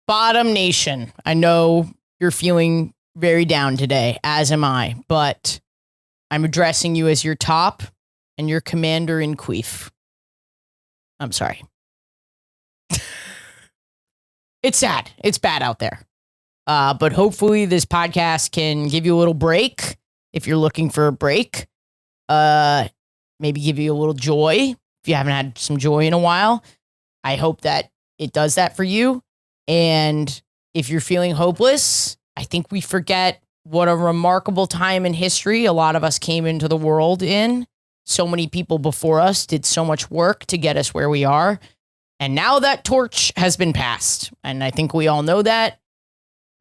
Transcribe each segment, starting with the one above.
Bottom Nation, I know you're feeling very down today, as am I, but I'm addressing you as your top and your commander in chief. I'm sorry. It's sad. It's bad out there. But hopefully this podcast can give you a little break if you're looking for a break. Maybe give you a little joy if you haven't had some joy in a while. I hope that it does that for you. And if you're feeling hopeless, I think we forget what a remarkable time in history a lot of us came into the world in. So many people before us did so much work to get us where we are. And now that torch has been passed. And I think we all know that.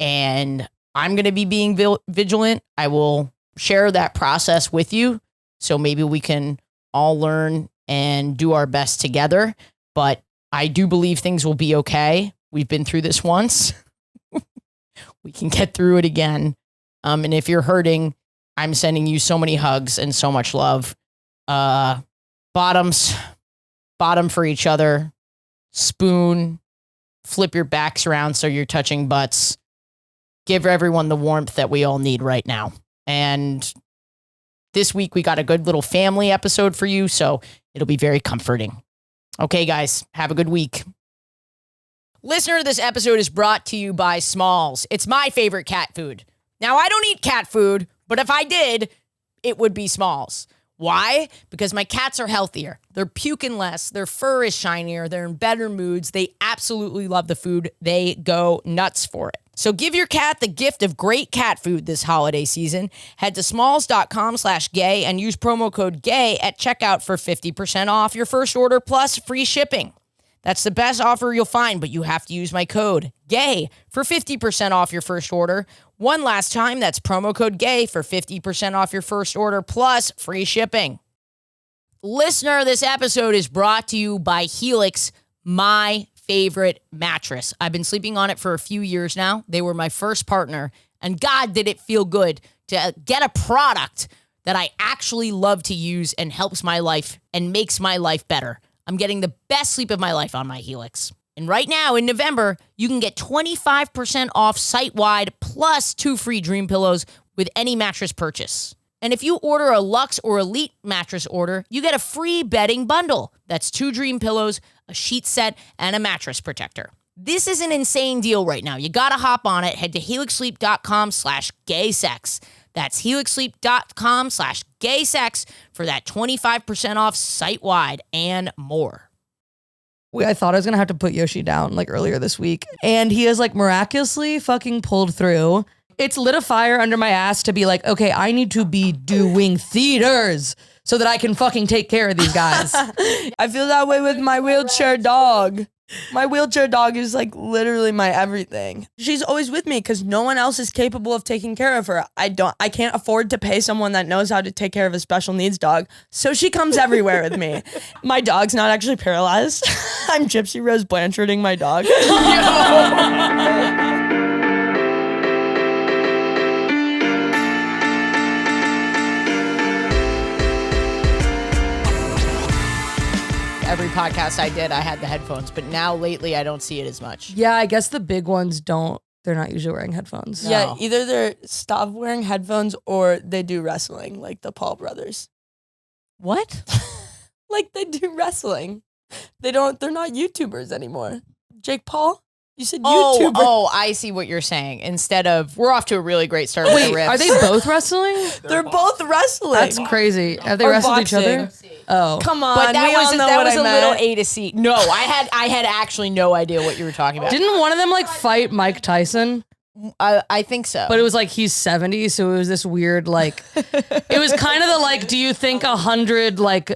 And I'm going to be being vigilant. I will share that process with you. So maybe we can all learn and do our best together. But I do believe things will be okay. We've been through this once. We can get through it again. And if you're hurting, I'm sending you so many hugs and so much love. Bottom for each other. Spoon. Flip your backs around so you're touching butts. Give everyone the warmth that we all need right now. And this week we got a good little family episode for you, so it'll be very comforting. Okay, guys, have a good week. Listener, this episode is brought to you by Smalls. It's my favorite cat food. Now, I don't eat cat food, but if I did, it would be Smalls. Why? Because my cats are healthier. They're puking less. Their fur is shinier. They're in better moods. They absolutely love the food. They go nuts for it. So give your cat the gift of great cat food this holiday season. Head to smalls.com/gay and use promo code GAY at checkout for 50% off your first order plus free shipping. That's the best offer you'll find, but you have to use my code GAY for 50% off your first order. One last time, that's promo code GAY for 50% off your first order plus free shipping. Listener, this episode is brought to you by Helix, my favorite mattress. I've been sleeping on it for a few years now. They were my first partner, and God, did it feel good to get a product that I actually love to use and helps my life and makes my life better. I'm getting the best sleep of my life on my Helix. And right now, in November, you can get 25% off site-wide plus 2 free Dream Pillows with any mattress purchase. And if you order a Luxe or Elite mattress order, you get a free bedding bundle. That's 2 Dream Pillows, a sheet set, and a mattress protector. This is an insane deal right now. You gotta hop on it. Head to helixsleep.com/gaysex. That's helixsleep.com/gaysex for that 25% off site-wide and more. I thought I was going to have to put Yoshi down like earlier this week. And he has like miraculously fucking pulled through. It's lit a fire under my ass to be like, okay, I need to be doing theaters so that I can fucking take care of these guys. I feel that way with my wheelchair dog. My wheelchair dog is like literally my everything. She's always with me because no one else is capable of taking care of her. I can't afford to pay someone that knows how to take care of a special needs dog. So she comes everywhere with me. My dog's not actually paralyzed. I'm Gypsy Rose-Blancharding my dog. Every podcast I did, I had the headphones, but now lately I don't see it as much. Yeah, I guess the big ones don't. They're not usually wearing headphones. No. Yeah, either they're stop wearing headphones or they do wrestling, like the Paul brothers. What? Like they do wrestling. They're not YouTubers anymore. Jake Paul? You said YouTuber. Oh, I see what you're saying. Instead of, we're off to a really great start with the riffs. Are they both wrestling? They're both wrestling. That's crazy. Have they Or wrestled each other? boxing. Oh. Come on, But that we all know that what was I a meant. little A to C. No, I had actually no idea what you were talking about. Didn't one of them like fight Mike Tyson? I think so. But it was like he's 70, so it was this weird like it was kind of the like, do you think 100 like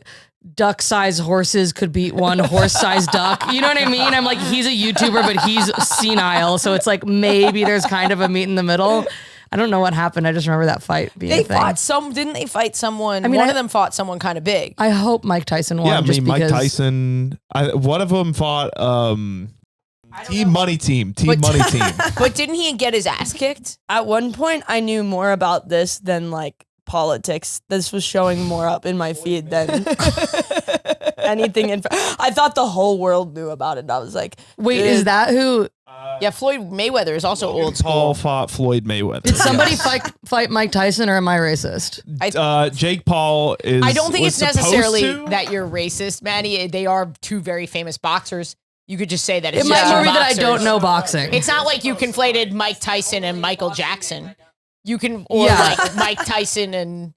duck-sized horses could beat one horse-sized duck? You know what I mean? I'm like, he's a YouTuber, but he's senile, so it's like maybe there's kind of a meet in the middle. I don't know what happened. I just remember that fight being a thing. Didn't they fight someone? I mean, one of them fought someone kind of big. I hope Mike Tyson won. Yeah, I just mean, Mike because Tyson. One of them fought Team Money Team. But didn't he get his ass kicked? At one point, I knew more about this than like politics. This was showing more up in my feed than anything. I thought the whole world knew about it. I was like, wait, is that who? Yeah, Floyd Mayweather is also old school. Paul fought Floyd Mayweather. Did somebody fight Mike Tyson, or am I racist? Jake Paul is. I don't think was it's necessarily supposed to. that you're racist, Maddie. They are two very famous boxers. You could just say that it's It just might two be that I boxers. don't know boxing. It's not like you conflated Mike Tyson and Michael Jackson. You can, or Yeah. like Mike Tyson and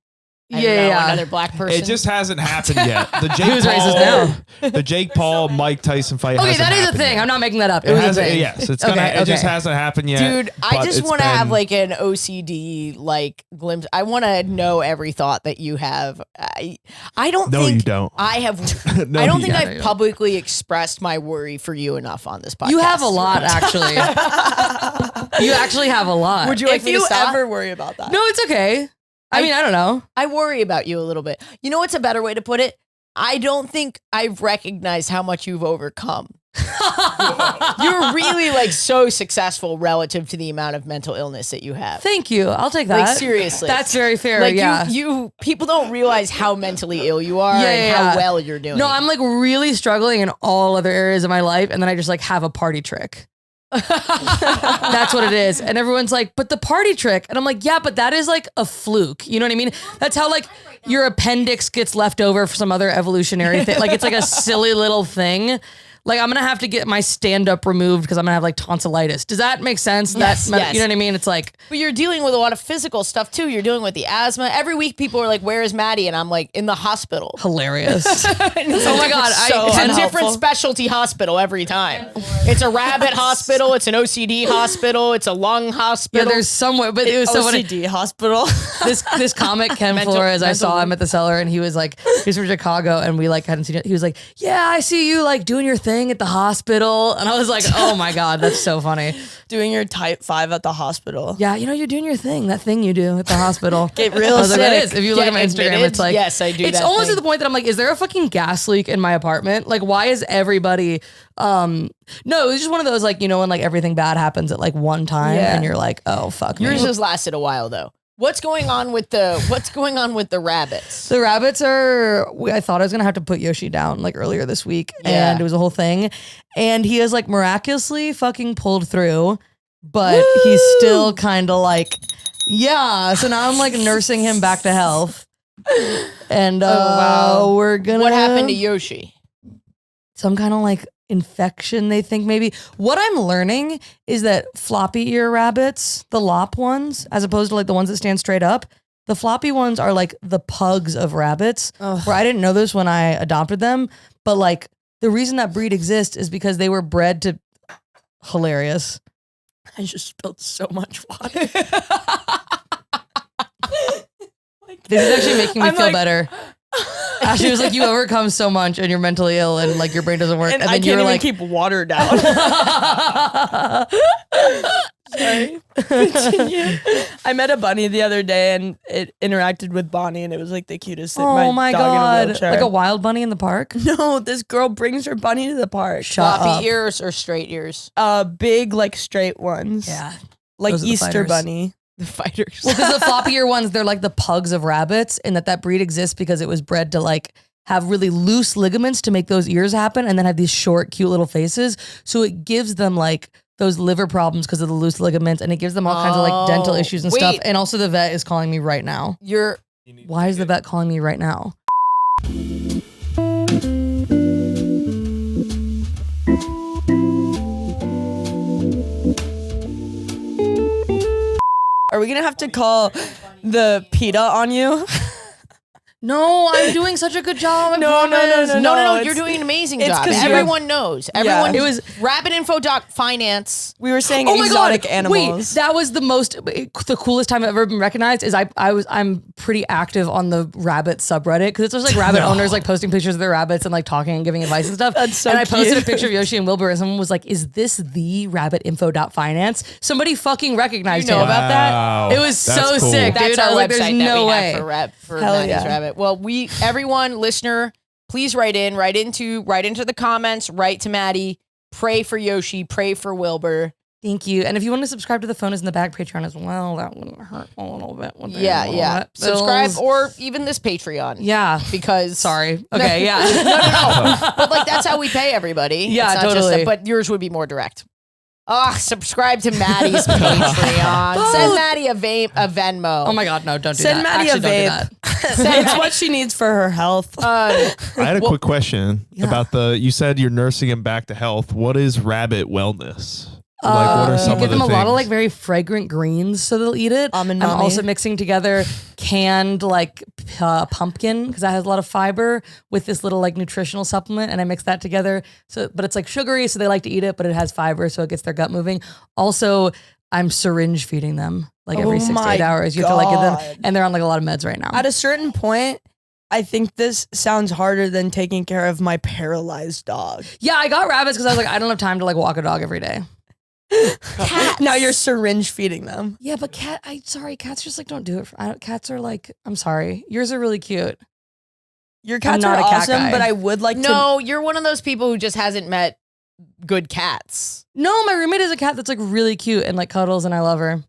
I don't Yeah, know, yeah. another black person. It just hasn't happened yet. The Jake Who's Paul, racist now? The Jake Paul Mike Tyson fight. Okay, hasn't that is a happened thing. yet. I'm not making that up. It It was a hasn't. thing. Yes, it's gonna. Okay, It just okay. hasn't happened yet. Dude, I but just it's want to have been- like an OCD like glimpse. I want to know every thought that you have. I don't No, think you don't. I have. No, I don't you think don't. I've publicly expressed my worry for you enough on this podcast. You have a lot, actually. You actually have a lot. would you like If me you to stop? ever worry about that? No, it's okay. I mean, I don't know. I worry about you a little bit. You know what's a better way to put it? I don't think I've recognized how much you've overcome. You're really like so successful relative to the amount of mental illness that you have. Thank you. I'll take that. Like seriously. That's very fair. Like yeah. you people don't realize how mentally ill you are Yeah, and yeah, how yeah. well you're doing. No, I'm like really struggling in all other areas of my life, and then I just like have a party trick. That's what it is. And everyone's like, but the party trick. And I'm like, yeah, but that is like a fluke. You know what I mean? That's how like your appendix gets left over for some other evolutionary thing. Like it's like a silly little thing. Like I'm going to have to get my stand up removed because I'm going to have like tonsillitis. Does that make sense? Yes, yes. You know what I mean? It's like, But you're dealing with a lot of physical stuff too. You're dealing with the asthma. Every week people are like, "Where is Maddie?" And I'm like, "In the hospital." hilarious. Oh my God, it's a unhelpful. different specialty hospital every time. It's a rabbit hospital. It's an OCD hospital. It's a lung Yeah, hospital. there's somewhere, but it was so funny. OCD hospital. This comic Ken Flores, I saw him at the cellar, and he was like, he's from Chicago, and we like hadn't seen it. He was like, "Yeah, I see you like doing your thing at the hospital," and I was like, "Oh my God, that's so funny." Doing your type 5 at the hospital. Yeah, you know, you're doing your thing, that thing you do at the hospital. Get real I was like, that sick. is. If you look Get at my Instagram, admitted? it's like, Yes, I do It's that almost thing. to the point that I'm like, is there a fucking gas leak in my apartment? Like, why is everybody? No, it was just one of those like, you know, when like everything bad happens at like one time, Yeah. and you're like, oh fuck me. Yours has lasted a while though. What's going on with the rabbits? The rabbits are, I thought I was going to have to put Yoshi down like earlier this week, Yeah. and it was a whole thing. And he has like miraculously fucking pulled through, but he's still kind of like, yeah. So now I'm like nursing him back to health. And wow. we're going to. What happened to Yoshi? Some kind of like infection, they think maybe. What I'm learning is that floppy ear rabbits, the lop ones, as opposed to like the ones that stand straight up, the floppy ones are like the pugs of rabbits. Where I didn't know this when I adopted them, but like the reason that breed exists is because they were bred to. Hilarious. I just spilled so much water. This is actually making me I'm feel like- better. Ashley was like, you overcome so much and you're mentally ill and like your brain doesn't work. And And I then can't you were even like, keep water down. Sorry. Continue. I met a bunny the other day and it interacted with Bonnie and it was like the cutest thing. oh my dog in a God. wheelchair. Like a wild bunny in the park? No, this girl brings her bunny to the park. Shut Floppy up. ears or straight ears? Big, like straight ones. Yeah. Like Those are the Easter fighters. bunny. The fighters. Well, because the floppy ear ones, they're like the pugs of rabbits, and that breed exists because it was bred to like have really loose ligaments to make those ears happen, and then have these short, cute little faces. So it gives them like those liver problems because of the loose ligaments, and it gives them all kinds of like dental Oh, issues and wait. stuff. And also, the vet is calling me right now. You're Why is the vet calling me right now? Are we gonna have to call the PETA on you? No, I'm doing such a good job. I No, no, no, promise. no, no. it's- You're doing an amazing it's job. 'cause you Everyone knows. Everyone. It was- rabbitinfo.finance. We were saying Oh my exotic God. animals. Wait, that was the coolest time I've ever been recognized is I'm pretty active on the rabbit subreddit because it's just like rabbit owners like posting pictures of their rabbits and like talking and giving advice and stuff. That's so And I posted a cute. picture of Yoshi and Wilbur and someone was like, is this the rabbitinfo.finance? Somebody fucking recognized You know him. about Wow. It was That's so cool. sick, That's dude. our I was like, website there's that no we way. have for Hell Maddie's yeah. Rabbit. Well, everyone, listener, please write into the comments, write to Maddie, pray for Yoshi, pray for Wilbur. Thank you. And if you want to subscribe to the Phone is in the Bag Patreon as well, that wouldn't hurt a little bit. Would they? A little bit. Subscribe Bills. or even this Patreon. Yeah. Because Sorry. Okay. Yeah. no. But like that's how we pay everybody. Yeah, It's not just totally. but yours would be more direct. Subscribe to Maddie's Patreon. Send Maddie a Venmo. Oh my God. No, don't do Send that. Maddie Actually, a don't do vape. that. It's what she needs for her health. I had a quick question Yeah. about you said you're nursing him back to health. What is rabbit wellness? Like, what are some Give of the them a lot of things? like very fragrant greens so they'll eat it. Almond I'm mommy. also mixing together canned like pumpkin because that has a lot of fiber with this little like nutritional supplement, and I mix that together. So, but it's like sugary, so they like to eat it, but it has fiber, so it gets their gut moving. Also, I'm syringe feeding them like every 6 to 8 my hours. You have to like give them, God. and they're on like a lot of meds right now. At a certain point, I think this sounds harder than taking care of my paralyzed dog. Yeah, I got rabbits because I was like, I don't have time to like walk a dog every day. Cats. Now you're syringe feeding them. Yeah, but cats just like don't do it. Cats are like, I'm sorry, yours are really cute. Your cats not are a cat awesome, guy. but I would like to. No, you're one of those people who just hasn't met good cats. No, my roommate is a cat that's like really cute and like cuddles, and I love her.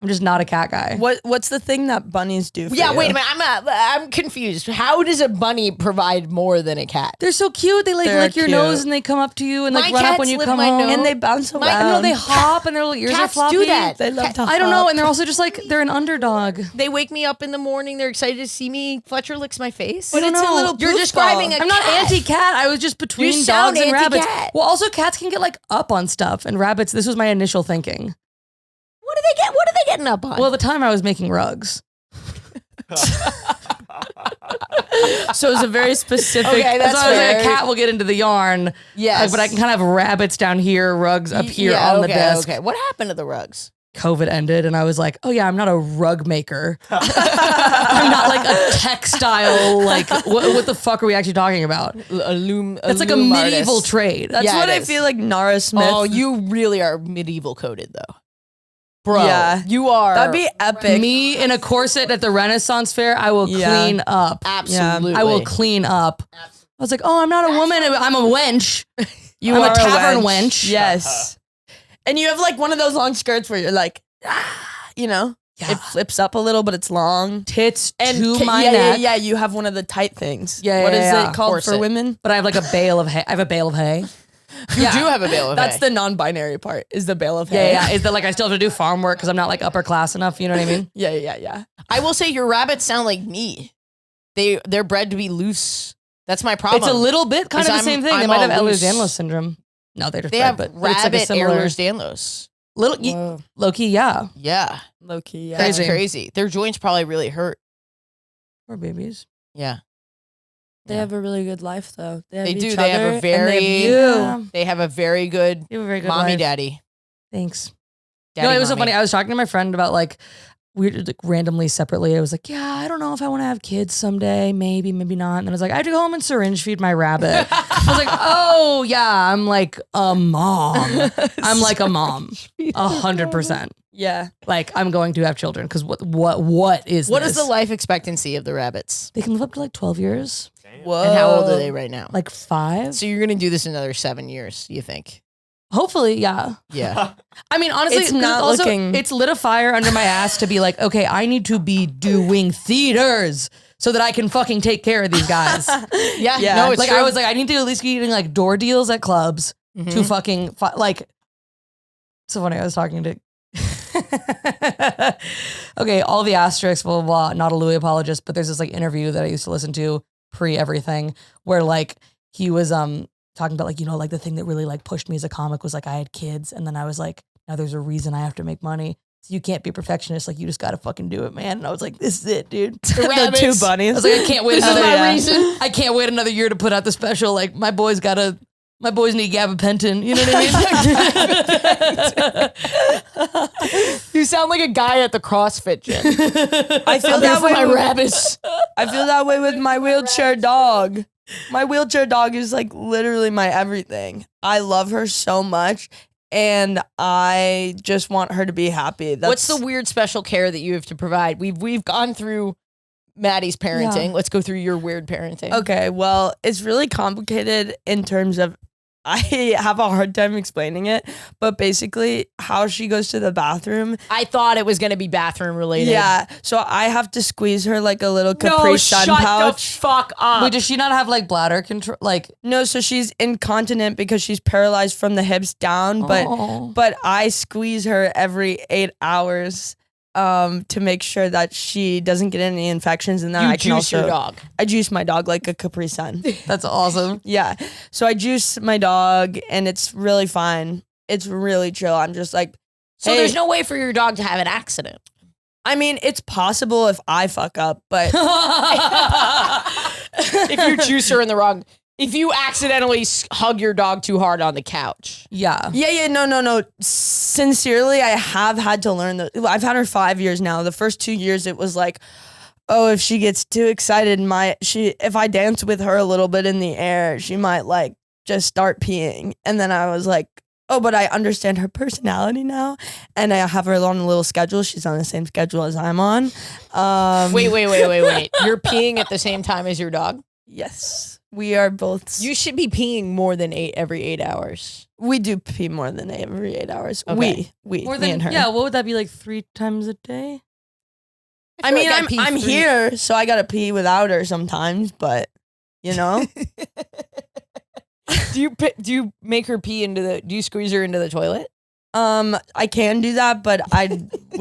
I'm just not a cat guy. What's the thing that bunnies do for Yeah, you? wait a minute. I'm confused. How does a bunny provide more than a cat? They're so cute. They like They're lick your cute. nose and they come up to you and like My run up when cats you lick come my home. nose. And they bounce around. I know they hop and their little ears are Cats floppy. do that. They love to I don't know, hop. and they're also just like they're an underdog. They wake me up in the morning. They're excited to see me. Fletcher licks my face. But it's a little You're poofball. describing a I'm not cat. anti-cat. I was just between You sound dogs and rabbits. anti-cat. Well, also cats can get like up on stuff, and rabbits. This was my initial thinking. What do they get? What are they getting up on? Well, the time I was making rugs. So it's a very specific. Okay, that's so I was like, a fair. cat will get into the yarn. Yes. But I can kind of have rabbits down here, rugs up here Yeah, on the okay, desk. Okay, what happened to the rugs? COVID ended, and I was like, oh yeah, I'm not a rug maker. I'm not like a textile, like, what the fuck are we actually talking about? It's It's like a medieval trade. That's Yeah, what it I is. feel like Nara Smith. Oh, you really are medieval coded though. Bro, Yeah. you are. That'd be epic. Me in a corset at the Renaissance Fair, I will Yeah. clean up. absolutely. I will clean up. I was like, oh, I'm not a woman. I'm a wench. You I'm are a tavern wench. Yes. And you have like one of those long skirts where you're like, you know, Yeah. it flips up a little, but it's long. Tits to ca- my yeah, neck. Yeah, you have one of the tight things. Yeah, What yeah, is yeah. it called Corset. for women? But I have like a bale of hay. I have a bale of hay. You do have a bale of That's hay. the non-binary part. Is the bale of Yeah, hay. yeah. Is that like I still have to do farm work because I'm not like upper class enough? You know what I mean? Yeah. I will say your rabbits sound like me. They're bred to be loose. That's my problem. It's a little bit kind of the Because same thing. They I'm might have all loose. Ehlers-Danlos syndrome. No, they're just They bred, have but it's like a rabbit similar Ehlers-Danlos. little Loki. Yeah, Yeah, Low key. Yeah. that's Crazy. crazy. Their joints probably really hurt. poor babies. Yeah, They have a really good life though. They, have They do. each They have a other, and very- they have you. Yeah. they have a very good You have a very good mommy life. daddy. Thanks. Daddy No, it was so mommy. funny. I was talking to my friend about like we like randomly separately. I was like, yeah, I don't know if I want to have kids someday. Maybe, maybe not. And then I was like, I have to go home and syringe feed my rabbit. I was like, oh yeah, I'm like a mom. I'm like a mom, 100%. Yeah. Like I'm going to have children because what is What this? is the life expectancy of the rabbits? They can live up to like 12 years, Whoa. And how old are they right now? like 5. So you're gonna do this another 7 years? You think? Hopefully, yeah. Yeah. I mean, honestly, It's 'cause not also, looking- it's lit a fire under my ass to be like, okay, I need to be doing theaters so that I can fucking take care of these guys. Yeah. Yeah. No, it's Like true. I was like, I need to at least be getting like door deals at clubs to Mhm. fucking like. So funny, I was talking to. Okay, all the asterisks, blah, blah, blah. Not a Louis apologist, but there's this like interview that I used to listen to pre everything where like he was talking about like, you know, like the thing that really like pushed me as a comic was like I had kids, and then I was like, now there's a reason I have to make money. So you can't be a perfectionist. Like you just gotta fucking do it, man. And I was like, this is it, dude. The two bunnies. I was like, I can't wait This is another my year. reason. I can't wait another year to put out the special. Like my boys need gabapentin. You know what I mean? You sound like a guy at the CrossFit gym. I feel I'm here that for way. my with- rabbits. I feel that way with my wheelchair dog. My wheelchair dog is like literally my everything. I love her so much, and I just want her to be happy. What's the weird special care that you have to provide? We've gone through Maddie's parenting. Yeah. Let's go through your weird parenting. Okay, well, it's really complicated in terms of I have a hard time explaining it, but basically how she goes to the bathroom. I thought it was going to be bathroom related. Yeah. So I have to squeeze her like a little Capri Sun shut pouch. the fuck up. Wait, does she not have like bladder control? Like, No, so she's incontinent because she's paralyzed from the hips down, but I squeeze her every 8 hours to make sure that she doesn't get any infections, and then I can juice also your dog. I juice my dog like a Capri Sun. that's awesome. Yeah. So I juice my dog and it's really fine. It's really chill. I'm just like, So hey, there's no way for your dog to have an accident. I mean, it's possible if I fuck up, but If you juice her in the wrong, if you accidentally hug your dog too hard on the couch. Yeah. yeah, no. Sincerely, I have had to learn that. I've had her 5 years now. The first 2 years, it was like, oh, if she gets too excited, if I dance with her a little bit in the air, she might like just start peeing. And then I was like, oh, but I understand her personality now, and I have her on a little schedule. She's on the same schedule as I'm on. Wait. You're peeing at the same time as your dog? Yes, we are both. You should be peeing more than every 8 hours. We do pee more than every 8 hours. Okay. We, More me and her. than, yeah, what would that be, like 3 times a day? I feel mean, like I pee I'm 3 here, so I gotta pee without her sometimes. But you know, Do you make her pee do you squeeze her into the toilet? I can do that, but I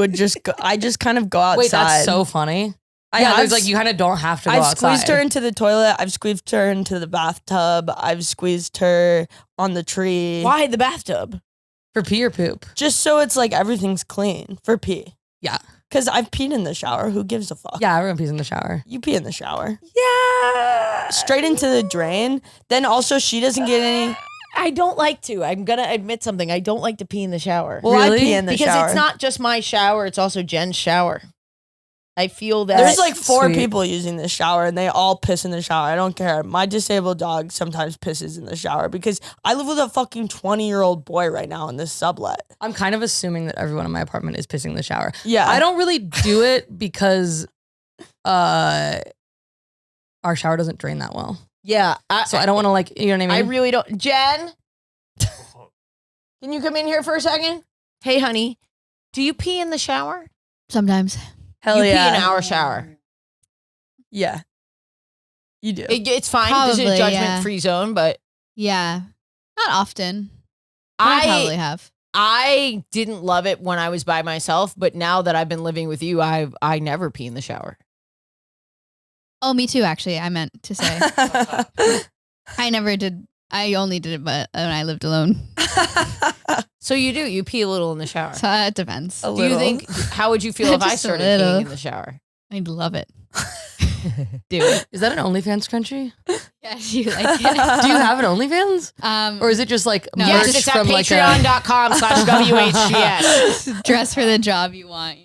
just kind of go outside. Wait, that's so funny. Yeah, there's like you kind of don't have to go I've outside. squeezed her into the toilet. I've squeezed her into the bathtub. I've squeezed her on the tree. Why the bathtub? For pee or poop. Just so it's like everything's clean for pee. Yeah. Because I've peed in the shower. Who gives a fuck? Yeah, everyone pees in the shower. You pee in the shower. Yeah. Straight into the drain. Then also she doesn't get any. I don't like to. I'm going to admit something. I don't like to pee in the shower. Well, Really? I pee in the because shower. it's not just my shower. It's also Jen's shower. I feel that. There's like 4 Sweet. people using the shower and they all piss in the shower. I don't care. My disabled dog sometimes pisses in the shower because I live with a fucking 20-year-old boy right now in this sublet. I'm kind of assuming that everyone in my apartment is pissing in the shower. Yeah. I don't really do it because our shower doesn't drain that well. Yeah. So I don't want to like, you know what I mean? I really don't. Jen, can you come in here for a second? Hey, honey, do you pee in the shower? Sometimes. Hell you yeah. pee in our shower. Yeah. You do. It's fine. This is a Probably, judgment-free zone, but Yeah. Not often. But I probably have. I didn't love it when I was by myself, but now that I've been living with you, I never pee in the shower. Oh, me too, actually. I meant to say. I never did. I only did it but when I lived alone. So you pee a little in the shower. So it depends. A Do you little. think, how would you feel if I Just a started little. peeing in the shower? I'd love it. Do it. Is that an OnlyFans country? Yeah, you like it. Do you have an OnlyFans? Or is it just like No. merch Yes, it's at from like a... patreon.com/WHGS. Dress for the job you want.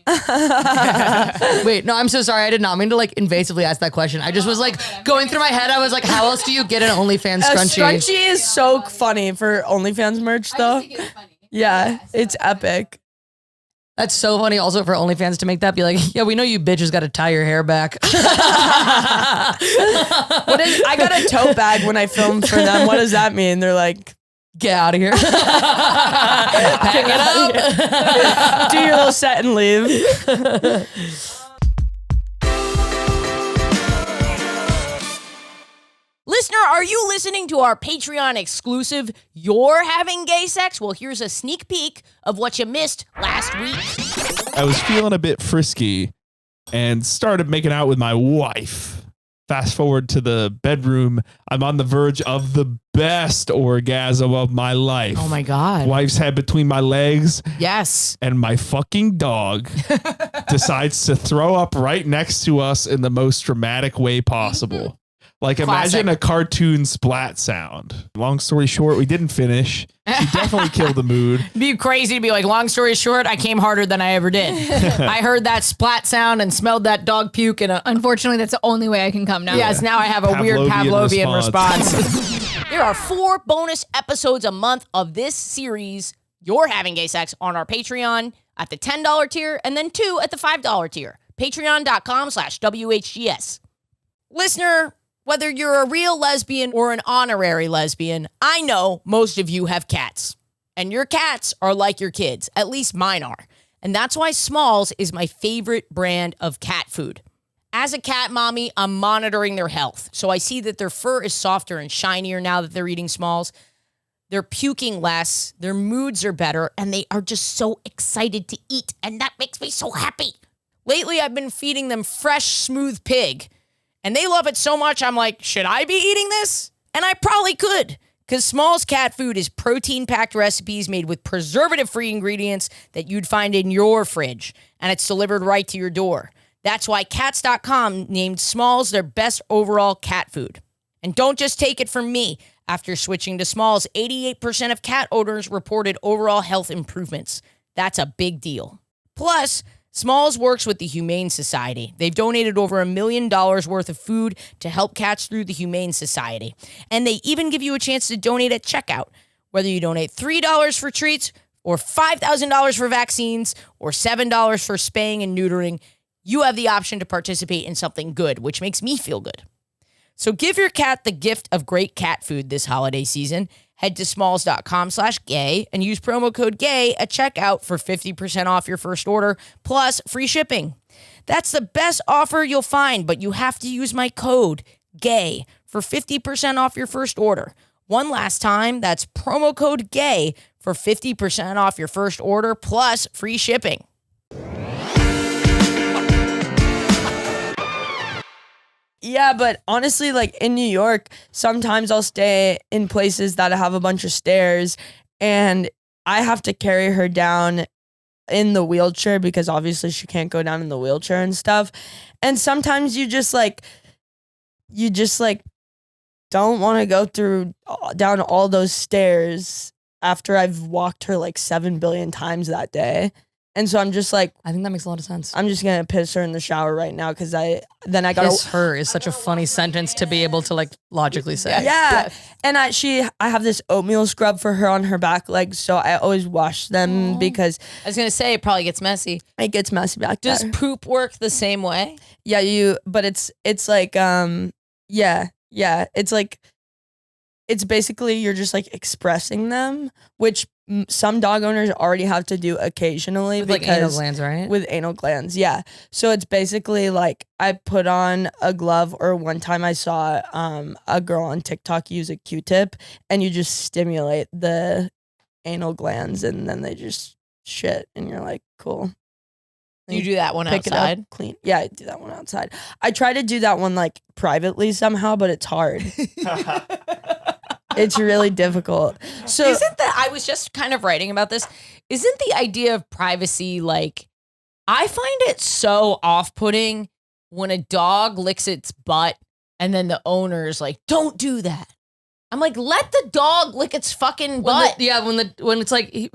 Wait, no, I'm so sorry. I did not mean to like invasively ask that question. I just was like going through my head. I was like, how else do you get an OnlyFans A scrunchie? scrunchie is so funny for OnlyFans merch though. Yeah, it's epic. That's so funny also for OnlyFans to make that be like, yeah, we know you bitches got to tie your hair back. I got a tote bag when I filmed for them. What does that mean? They're like, Get out of here. Pack it up. do your little set and leave. Listener, are you listening to our Patreon exclusive You're Having Gay Sex? Well, here's a sneak peek of what you missed last week. I was feeling a bit frisky and started making out with my wife. Fast forward to the bedroom. I'm on the verge of the best orgasm of my life. Oh my God. Wife's head between my legs, Yes. and my fucking dog decides to throw up right next to us in the most dramatic way possible. Like imagine a cartoon splat sound. Long story short, we didn't finish. She definitely killed the mood. It'd be crazy to be like, long story short, I came harder than I ever did. I heard that splat sound and smelled that dog puke. And Unfortunately, that's the only way I can come now. yes, now I have a weird Pavlovian response. response. There are 4 bonus episodes a month of this series, You're Having Gay Sex, on our Patreon at the $10 tier and then 2 at the $5 tier. Patreon.com/WHGS. Listener, Whether you're a real lesbian or an honorary lesbian, I know most of you have cats. And your cats are like your kids. At least mine are. And that's why Smalls is my favorite brand of cat food. As a cat mommy, I'm monitoring their health. So I see that their fur is softer and shinier now that they're eating Smalls. They're puking less, their moods are better, and they are just so excited to eat. And that makes me so happy. Lately, I've been feeding them fresh, smooth pig. And they love it so much, I'm like, should I be eating this? And I probably could, because Smalls cat food is protein-packed recipes made with preservative-free ingredients that you'd find in your fridge, and it's delivered right to your door. That's why Cats.com named Smalls their best overall cat food. And don't just take it from me. After switching to Smalls, 88% of cat owners reported overall health improvements. That's a big deal. Plus, Smalls works with the Humane Society. They've donated over $1 million worth of food to help cats through the Humane Society. And they even give you a chance to donate at checkout. Whether you donate $3 for treats, or $5,000 for vaccines, or $7 for spaying and neutering, you have the option to participate in something good, which makes me feel good. So give your cat the gift of great cat food this holiday season. Head to smalls.com/gay and use promo code GAY at checkout for 50% off your first order, plus free shipping. That's the best offer you'll find, but you have to use my code GAY for 50% off your first order. One last time, that's promo code GAY for 50% off your first order, plus free shipping. Yeah, but honestly, like in New York, sometimes I'll stay in places that have a bunch of stairs and I have to carry her down in the wheelchair because obviously she can't go down in the wheelchair and stuff. And sometimes you just don't want to go down all those stairs after I've walked her like 7 billion times that day. And so I'm just like, I think that makes a lot of sense. I'm just going to piss her in the shower right now because I got Piss her is such a funny sentence to be able to like logically say. Yeah. And I have this oatmeal scrub for her on her back legs, so I always wash them because I was going to say it probably gets messy. it gets messy back Does there. poop work the same way? Yeah, but it's like it's like it's basically you're just like expressing them, which some dog owners already have to do occasionally With like anal glands, right? with anal glands. Yeah. So it's basically like I put on a glove, or one time I saw a girl on TikTok use a Q-tip and you just stimulate the anal glands and then they just shit and you're like, cool. Do you do that one Pick outside? it up, clean. Yeah, I do that one outside. I try to do that one like privately somehow, but it's hard. It's really difficult. So I was just kind of writing about this. Isn't the idea of privacy like, I find it so off-putting when a dog licks its butt and then the owner's like, don't do that. I'm like, let the dog lick its fucking butt. When it's like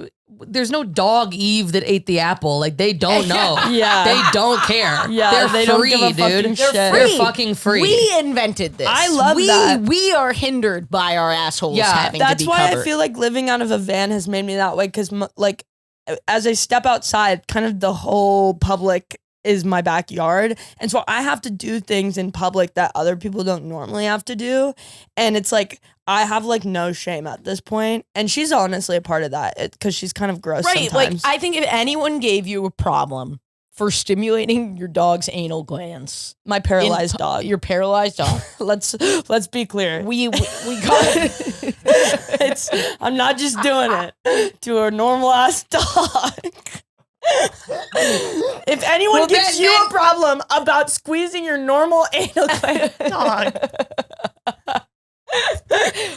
there's no dog Eve that ate the apple. Like they don't know. Yeah. They don't care. Yeah, They're they free, don't give a fucking dude. shit. They're fucking free. We invented this. I love that. We are hindered by our assholes having to That's be why covered. I feel like living out of a van has made me that way because like as I step outside, kind of the whole public is my backyard. And so I have to do things in public that other people don't normally have to do. And it's like, I have like no shame at this point. And she's honestly a part of that because she's kind of gross right. sometimes. Like, I think if anyone gave you a problem for stimulating your dog's anal glands, My paralyzed dog. your paralyzed dog, Let's be clear. we got it. I'm not just doing it to a normal ass dog. If anyone gives you a problem about squeezing your normal anal gland dog,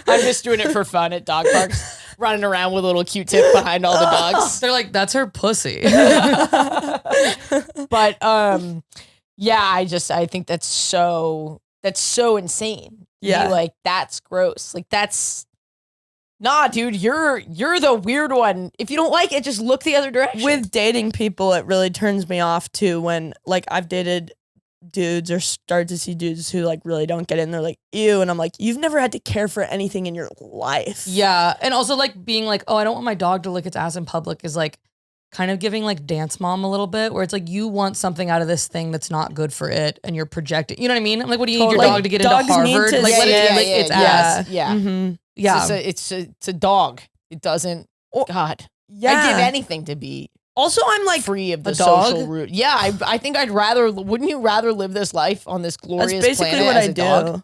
I'm just doing it for fun at dog parks, running around with a little Q-tip behind all the dogs. They're like, that's her pussy. But yeah, I think that's so insane. Yeah. Be like, that's gross. Like that's nah, dude, you're the weird one. If you don't like it, just look the other direction. with dating people, it really turns me off too when like I've dated dudes or started to see dudes who like really don't get it and they're like, ew. And I'm like, you've never had to care for anything in your life. Yeah. And also like being like, oh, I don't want my dog to lick its ass in public is like kind of giving like Dance Mom a little bit, where it's like you want something out of this thing that's not good for it, and you're projecting. You know what I mean? I'm like, what do you need your Totally. dog to get Dogs into Harvard? need to- Like, let it lick its ass. Yeah. Mhm. Yeah. It's a dog. It doesn't. God. Yeah. I'd give anything to be Also, I'm like, free of the a dog? social route. Yeah, I think I'd rather. Wouldn't you rather live this life on this that's glorious basically planet what as I a do. dog?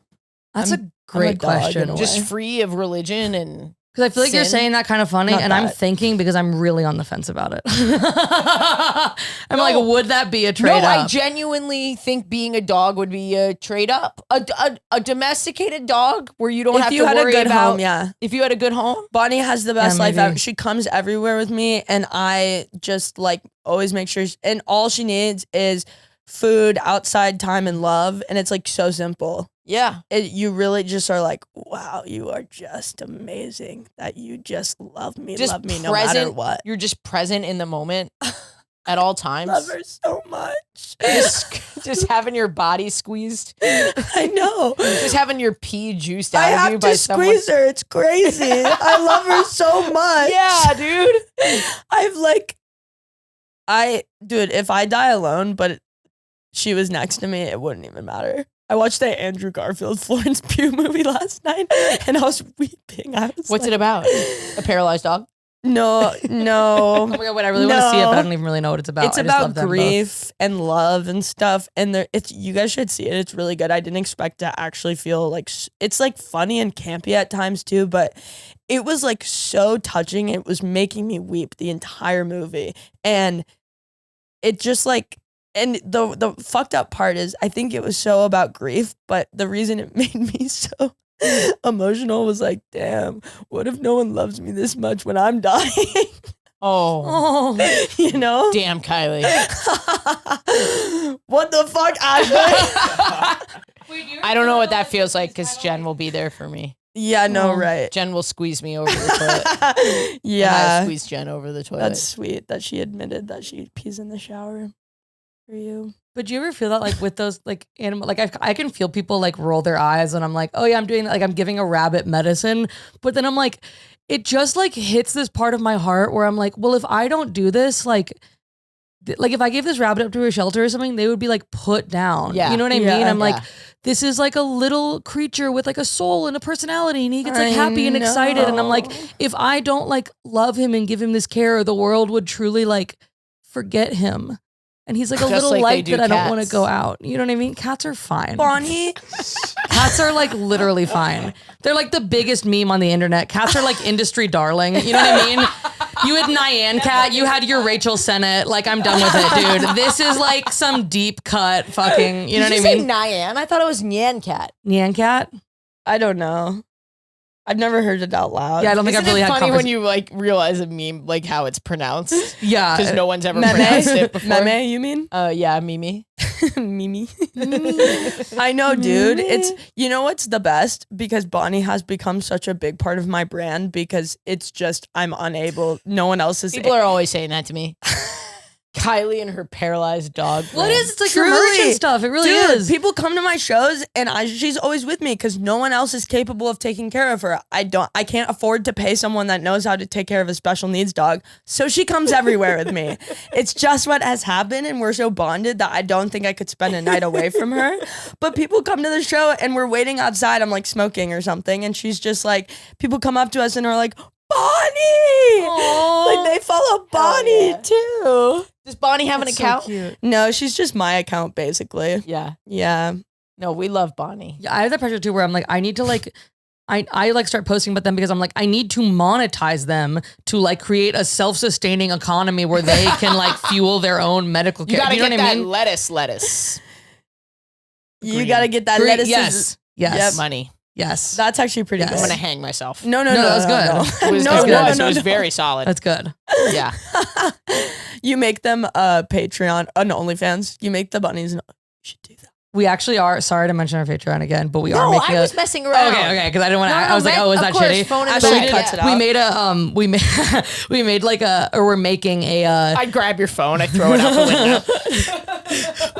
That's I'm a great a dog in question. a way. Just free of religion and. Because I feel like you're sin? saying that kind of funny, Not and I'm that. thinking because I'm really on the fence about it. I'm like, would that be a trade No, I up? genuinely think being a dog would be a trade up. A domesticated dog where you don't if have you to had worry a good about. home, yeah. If you had a good home. Bonnie has the best Yeah, life maybe. ever. She comes everywhere with me, and I just like always make sure. And all she needs is food, outside time, and love. And it's like so simple. Yeah. You really just are like, wow, you are just amazing. That you just love me no matter present- what. You're just present in the moment at all times. Love her so much. Just having your body squeezed. I know. Just having your pee juiced out I of you have by to someone. squeeze her. It's crazy. I love her so much. Yeah, dude. I've like, dude, if I die alone, but she was next to me, it wouldn't even matter. I watched that Andrew Garfield Florence Pugh movie last night, and I was weeping. What's it about? A paralyzed dog? No, Oh no. my god, wait, I really want to see it, but I No. don't even really know what it's about. It's I just love about them both. grief and love and stuff, and you guys should see it. It's really good. I didn't expect to actually feel like it's like funny and campy at times too, but it was like so touching. It was making me weep the entire movie, and it just like. And the fucked up part is I think it was so about grief, but the reason it made me so emotional was like, damn, what if no one loves me this much when I'm dying? Oh, Oh, You know? damn, Kylie. What the fuck, Ashley? I don't know what that feels like because Jen will be there for me. Yeah, no, right. Jen will squeeze me over the toilet. And I Yeah. squeeze Jen over the toilet. That's sweet that she admitted that she pees in the shower for you. but do you ever feel that like with those like animal, like I can feel people like roll their eyes and I'm like, oh yeah, I'm doing like I'm giving a rabbit medicine, but then I'm like, it just like hits this part of my heart where I'm like, well, if I don't do this, like if I gave this rabbit up to a shelter or something, they would be like put down. Yeah. You know what I Yeah. mean? I'm like, Yeah. this is like a little creature with like a soul and a personality, and he gets like I happy and excited. And I'm like, know. if I don't like love him and give him this care, the world would truly like forget him. And he's like a Just little like they light do that I don't want to cats. go out. You know what I mean? Cats are fine. Bonnie, Cats are like literally fine. They're like the biggest meme on the internet. Cats are like industry darling. You know what I mean? You had Nyan Cat. You had your Rachel Sennett. Like, I'm done with it, dude. This is like some deep cut fucking, you know Did what I you mean? say Nyan? I thought it was Nyan Cat. Nyan Cat? I don't know. I've never heard it out loud. Yeah, I don't think Isn't I've really it had funny when conversation. you like realize a meme like how it's pronounced Yeah. because no one's ever Meme? pronounced it before. Meme, you mean? Yeah, Mimi. Mimi. I know, dude. It's, you know what's the best? Because Bonnie has become such a big part of my brand because it's just, I'm unable, no one else is. People are always saying that to me. Kylie and her paralyzed dog. Well, it brand. is. It's like your merch and stuff. It really Dude, is. people come to my shows and she's always with me because no one else is capable of taking care of her. I can't afford to pay someone that knows how to take care of a special needs dog. So she comes everywhere with me. It's just what has happened, and we're so bonded that I don't think I could spend a night away from her. But people come to the show and we're waiting outside. I'm like smoking or something, and she's just like, people come up to us and are like, Bonnie! Like they follow Bonnie yeah. too. Does Bonnie have That's an account? So cute. No, she's just my account basically. Yeah. Yeah. No, we love Bonnie. Yeah, I have that pressure too where I'm like, I need to like, I like start posting about them because I'm like, I need to monetize them to like create a self-sustaining economy where they can like fuel their own medical You care. gotta You know get what I that mean? lettuce. You Green. gotta get that Green- lettuce. yes. Yes. Yep. Money. Yes. That's actually pretty Yes. I'm good. gonna hang myself. No, No, that was good. It was, no, it no, was, no, it was no. very solid. That's good. Yeah. You make them a Patreon, an OnlyFans. You make the bunnies. You should do that. We actually are, sorry to mention our Patreon again, but we are No, making I was messing around. Okay, because I didn't want to, No, I was like, oh, is of that course, shitty? phone in I the should back. cut it out. We made a, we made like a, or we're making a, I'd grab your phone, I'd throw it out the window.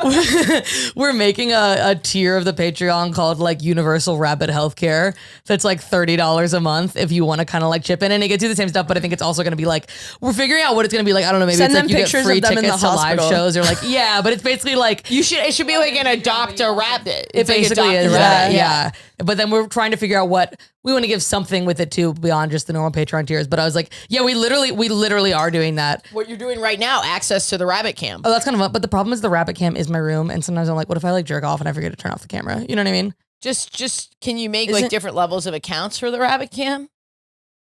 we're making a tier of the Patreon called like Universal Rabbit Healthcare. That's like $30 a month if you want to kind of like chip in, and it gets you the same stuff. But I think it's also going to be like, we're figuring out what it's going to be like. I don't know. Maybe Send it's them like you get pictures free of them in tickets the to live hospital. shows, or like but it's basically like It should be like an adopt a rabbit. it It's like basically adopt a is rabbit. yeah. But then we're trying to figure out what we want to give something with it too beyond just the normal Patreon tiers. But I was like, yeah, we literally are doing that. What you're doing right now, access to the rabbit cam. Oh, that's kind of fun. But the problem is the rabbit cam is my room, and sometimes I'm like, what if I like jerk off and I forget to turn off the camera? You know what I mean? Just can you make Isn't- like different levels of accounts for the rabbit cam?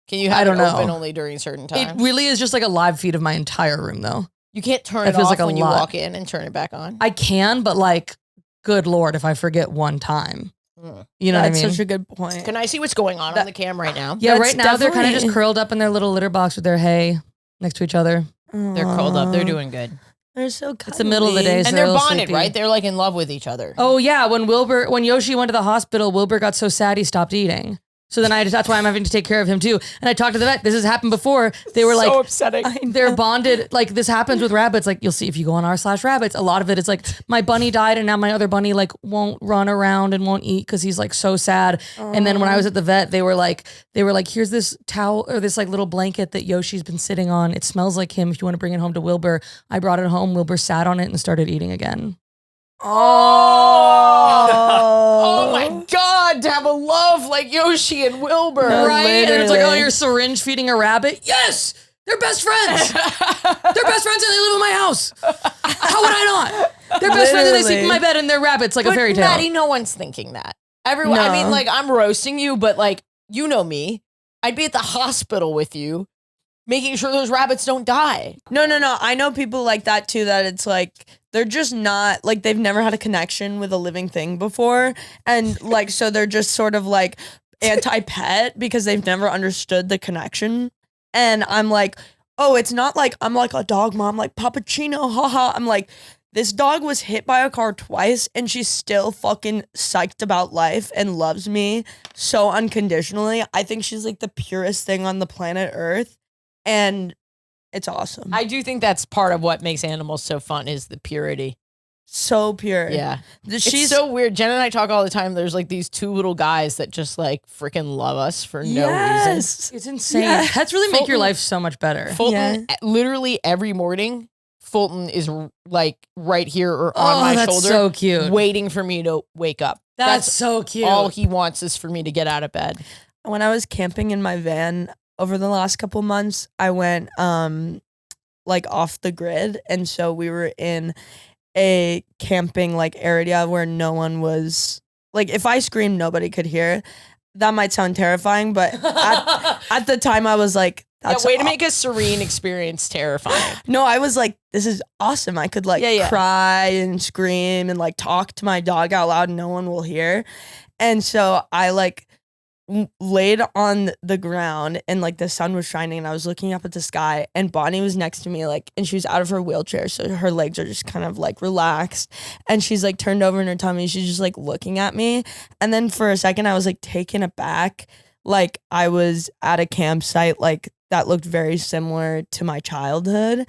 Can you have I don't it open know. only during certain It times? really is just like a live feed of my entire room, though. You can't turn That it feels off like a when you lot. walk in and turn it back on. I can, but like, good Lord, if I forget one time, you know That's what I mean? such a good point. Can I see what's going on the cam right now? Yeah, That's right now they're kind of just definitely- curled up in their little litter box with their hay next to each other. They're curled up. They're doing good. They're so cuddly. It's the middle of the day, so And they're a little bonded, sleepy. right? They're like in love with each other. Oh yeah, when Yoshi went to the hospital, Wilbur got so sad he stopped eating. So then that's why I'm having to take care of him too. And I talked to the vet. This has happened before. They were like, upsetting. they're bonded. Like this happens with rabbits. Like you'll see if you go on r/rabbits, a lot of it is like my bunny died and now my other bunny like won't run around and won't eat because he's like so sad. And then when I was at the vet, they were like, here's this towel or this like little blanket that Yoshi's been sitting on. It smells like him. If you want to bring it home to Wilbur, I brought it home. Wilbur sat on it and started eating again. Oh my God, to have a love like Yoshi and Wilbur. No, Right? And it's like, oh, literally. you're syringe feeding a rabbit? Yes! They're best friends. They're best friends and they live in my house. How would I not? They're best friends and they sleep in my bed and they're rabbits like a fairy tale. Maddie, no one's thinking that. Everyone, I No. mean, like, I'm roasting you, but like, you know me. I'd be at the hospital with you, making sure those rabbits don't die. No. I know people like that too, that it's like, they're just not, like, they've never had a connection with a living thing before. And like, so they're just sort of like anti-pet because they've never understood the connection. And I'm like, oh, it's not like I'm like a dog mom, like Pappuccino, haha. I'm like, this dog was hit by a car twice and she's still fucking psyched about life and loves me so unconditionally. I think she's like the purest thing on the planet Earth. And it's awesome. I do think that's part of what makes animals so fun is the purity. So pure. Yeah. She's It's so weird. Jen and I talk all the time. There's like these two little guys that just like freaking love us for no reason. yes. It's insane. Yeah. Pets really make your Fulton- life so much better. Fulton, literally every morning, Fulton is like right here or on my that's shoulder, so cute. waiting for me to wake up. That's so cute. All he wants is for me to get out of bed. When I was camping in my van over the last couple months, I went like off the grid, and so we were in a camping like area where no one was like, if I screamed, nobody could hear. That might sound terrifying, but at the time I was like, that's Way to make a serene experience terrifying. No, I was like, this is awesome. I could like cry and scream and like talk to my dog out loud and no one will hear. And so I like laid on the ground and like the sun was shining and I was looking up at the sky and Bonnie was next to me, like, and she was out of her wheelchair. So her legs are just kind of like relaxed and she's like turned over in her tummy. She's just like looking at me. And then for a second I was like taken aback. Like I was at a campsite like that looked very similar to my childhood.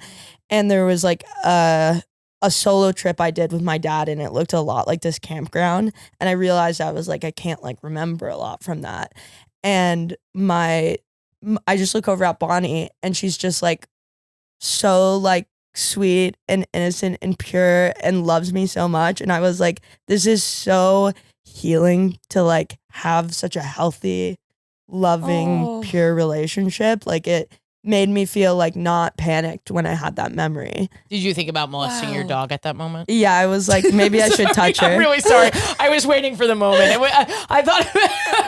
And there was like a solo trip I did with my dad and it looked a lot like this campground. And I realized I was like, I can't like remember a lot from that. And I just look over at Bonnie and she's just like so like sweet and innocent and pure and loves me so much. And I was like, this is so healing to like have such a healthy, loving, pure relationship. Like it made me feel like not panicked when I had that memory. Did you think about molesting your dog at that moment? Yeah, I was like, maybe I should touch her. I'm really sorry. I was waiting for the moment. I thought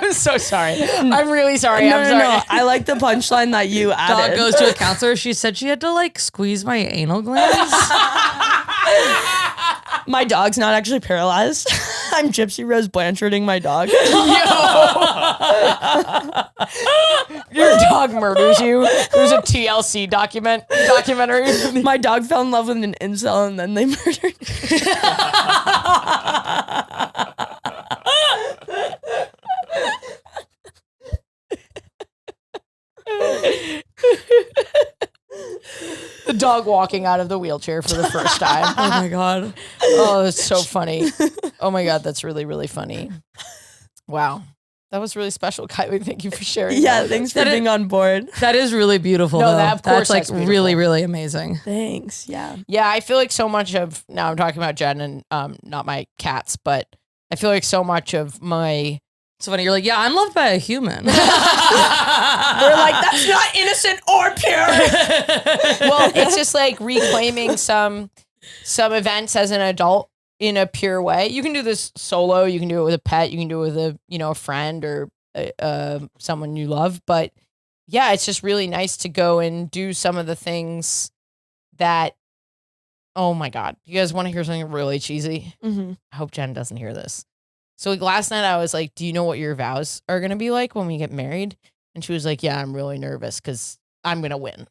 I'm so sorry. I'm really sorry. I'm sorry. No. I like the punchline that you added. Dog goes to a counselor. She said she had to like squeeze my anal glands. My dog's not actually paralyzed. I'm Gypsy Rose-Blancharding my dog. Your dog murders you. There's a TLC documentary. My dog fell in love with an incel and then they murdered The dog walking out of the wheelchair for the first time. Oh my God. Oh, that's so funny. Oh my God, that's really, really funny. Wow. That was really special, Kylie. Thank you for sharing. Yeah, that. thanks for being on board. That is really beautiful. No, though. that, of course, that's like that's beautiful. really, really amazing. Thanks. Yeah. Yeah, I feel like so much of, now I'm talking about Jen and not my cats, but I feel like so much of my... So funny. You're like, yeah, I'm loved by a human. We're like, that's not innocent or pure. Well, it's just like reclaiming some events as an adult in a pure way. You can do this solo. You can do it with a pet. You can do it with a friend or someone you love. But yeah, it's just really nice to go and do some of the things that. Oh my God, you guys want to hear something really cheesy? Mm-hmm. I hope Jen doesn't hear this. So like last night I was like, "Do you know what your vows are gonna be like when we get married?" And she was like, "Yeah, I'm really nervous because I'm gonna win.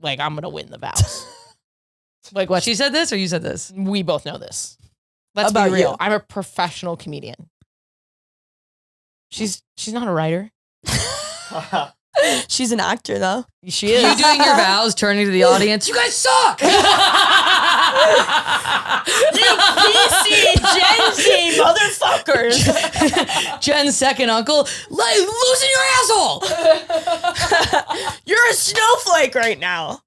Like I'm gonna win the vows." Like what? She said this or you said this? We both know this. Let's About be real. you. I'm a professional comedian. She's not a writer. She's an actor, though. She is. You doing your vows, turning to the audience, you guys suck! You PC Gen Z motherfuckers. Jen's second uncle, like, losing your asshole! You're a snowflake right now.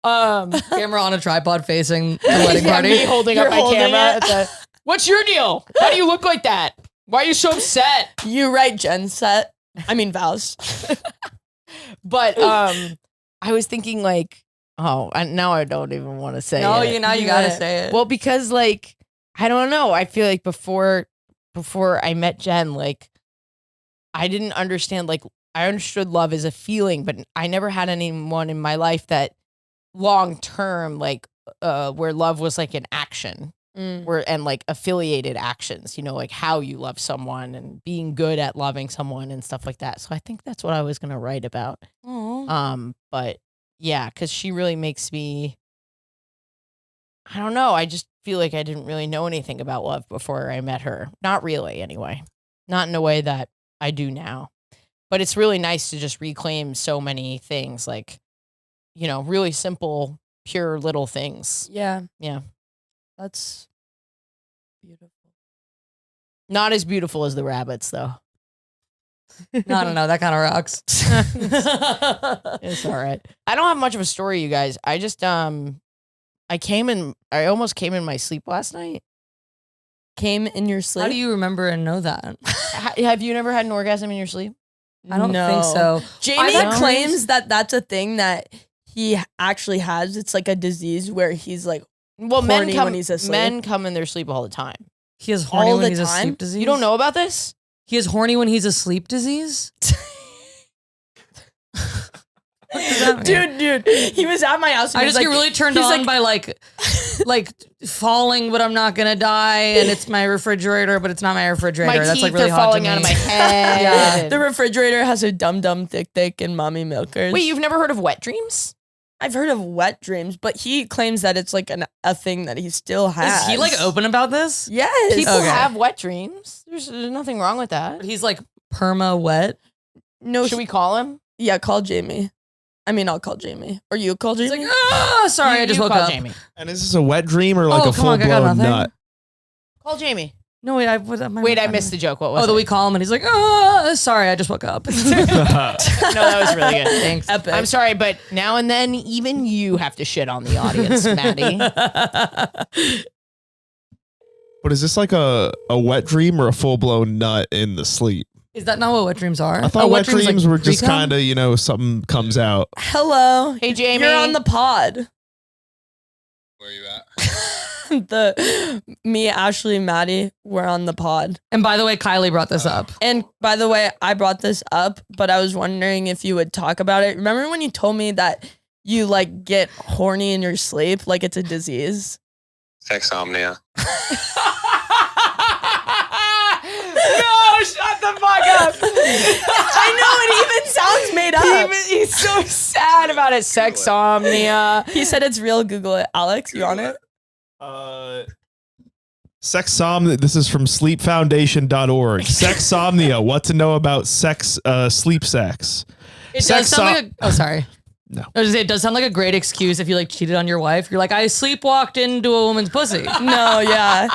Camera on a tripod facing the wedding Yeah, party. me holding up You're my holding camera. it. What's your deal? Why do you look like that? Why are you so upset? You right, Jen set. I mean, vows. But I was thinking like, now I don't even want to say No, it. you gotta say it. Well, because like I don't know. I feel like before I met Jen, like I didn't understand. Like I understood love as a feeling, but I never had anyone in my life that long term, like where love was like an action. And like affiliated actions, like how you love someone and being good at loving someone and stuff like that. So I think that's what I was gonna write about. Aww. But yeah, because she really makes me. I don't know. I just feel like I didn't really know anything about love before I met her. Not really, anyway. Not in a way that I do now. But it's really nice to just reclaim so many things, like, really simple, pure little things. Yeah. Yeah. That's beautiful. Not as beautiful as the rabbits, though. No, that kind of rocks. It's all right. I don't have much of a story, you guys. I just I almost came in my sleep last night. Came in your sleep? How do you remember and know that? Have you never had an orgasm in your sleep? I don't think so. Jamie I've had claims that that's a thing that he actually has. It's like a disease where he's like, Well, horny when he's asleep. men come in their sleep all the time. He has horny All when the he's a time? sleep disease. You don't know about this? He has horny when he's a sleep disease? What does that mean? dude, he was at my house. And I he was just get like, really turned he's on like- by like falling, but I'm not gonna die, and it's my refrigerator, but it's not my refrigerator. My That's teeth like really are hot falling to me. out of my head. Yeah. the refrigerator has a dum thick and mommy milkers. Wait, you've never heard of wet dreams? I've heard of wet dreams, but he claims that it's like a thing that he still has. Is he like open about this? Yes. People Okay. have wet dreams. There's nothing wrong with that. But he's like perma wet. No. Should we call him? Yeah, call Jamie. I mean, I'll call Jamie. Or you call He's Jamie? like, oh, sorry, I just You woke call up. Jamie. And is this a wet dream or like Oh, a come full on, I got blown nothing. nut? Call Jamie. No, wait, I missed the joke. What was Oh, it? that we call him and he's like, oh, sorry, I just woke up. No, that was really good. Thanks. Epic. I'm sorry, but now and then even you have to shit on the audience, Maddie. But is this like a wet dream or a full blown nut in the sleep? Is that not what wet dreams are? I thought Oh, wet dreams like were just pre-cum? kind of, something comes out. Hello. Hey, Jamie. You're on the pod. Where are you at? Me, Ashley, Maddie, we're on the pod. And by the way, Kylie brought this up. And by the way, I brought this up, but I was wondering if you would talk about it. Remember when you told me that you like get horny in your sleep, like it's a disease? Sexomnia. No, shut the fuck up. I know it even sounds made up. He's so sad about it. Sexomnia. He said it's real. Google it. Alex, you on it? Sexomnia. This is from sleepfoundation.org. Sexomnia. What to know about sleep sex. It Sex does sound like oh, sorry. No. I was gonna say, it does sound like a great excuse if you like cheated on your wife. You're like, I sleepwalked into a woman's pussy. No, yeah.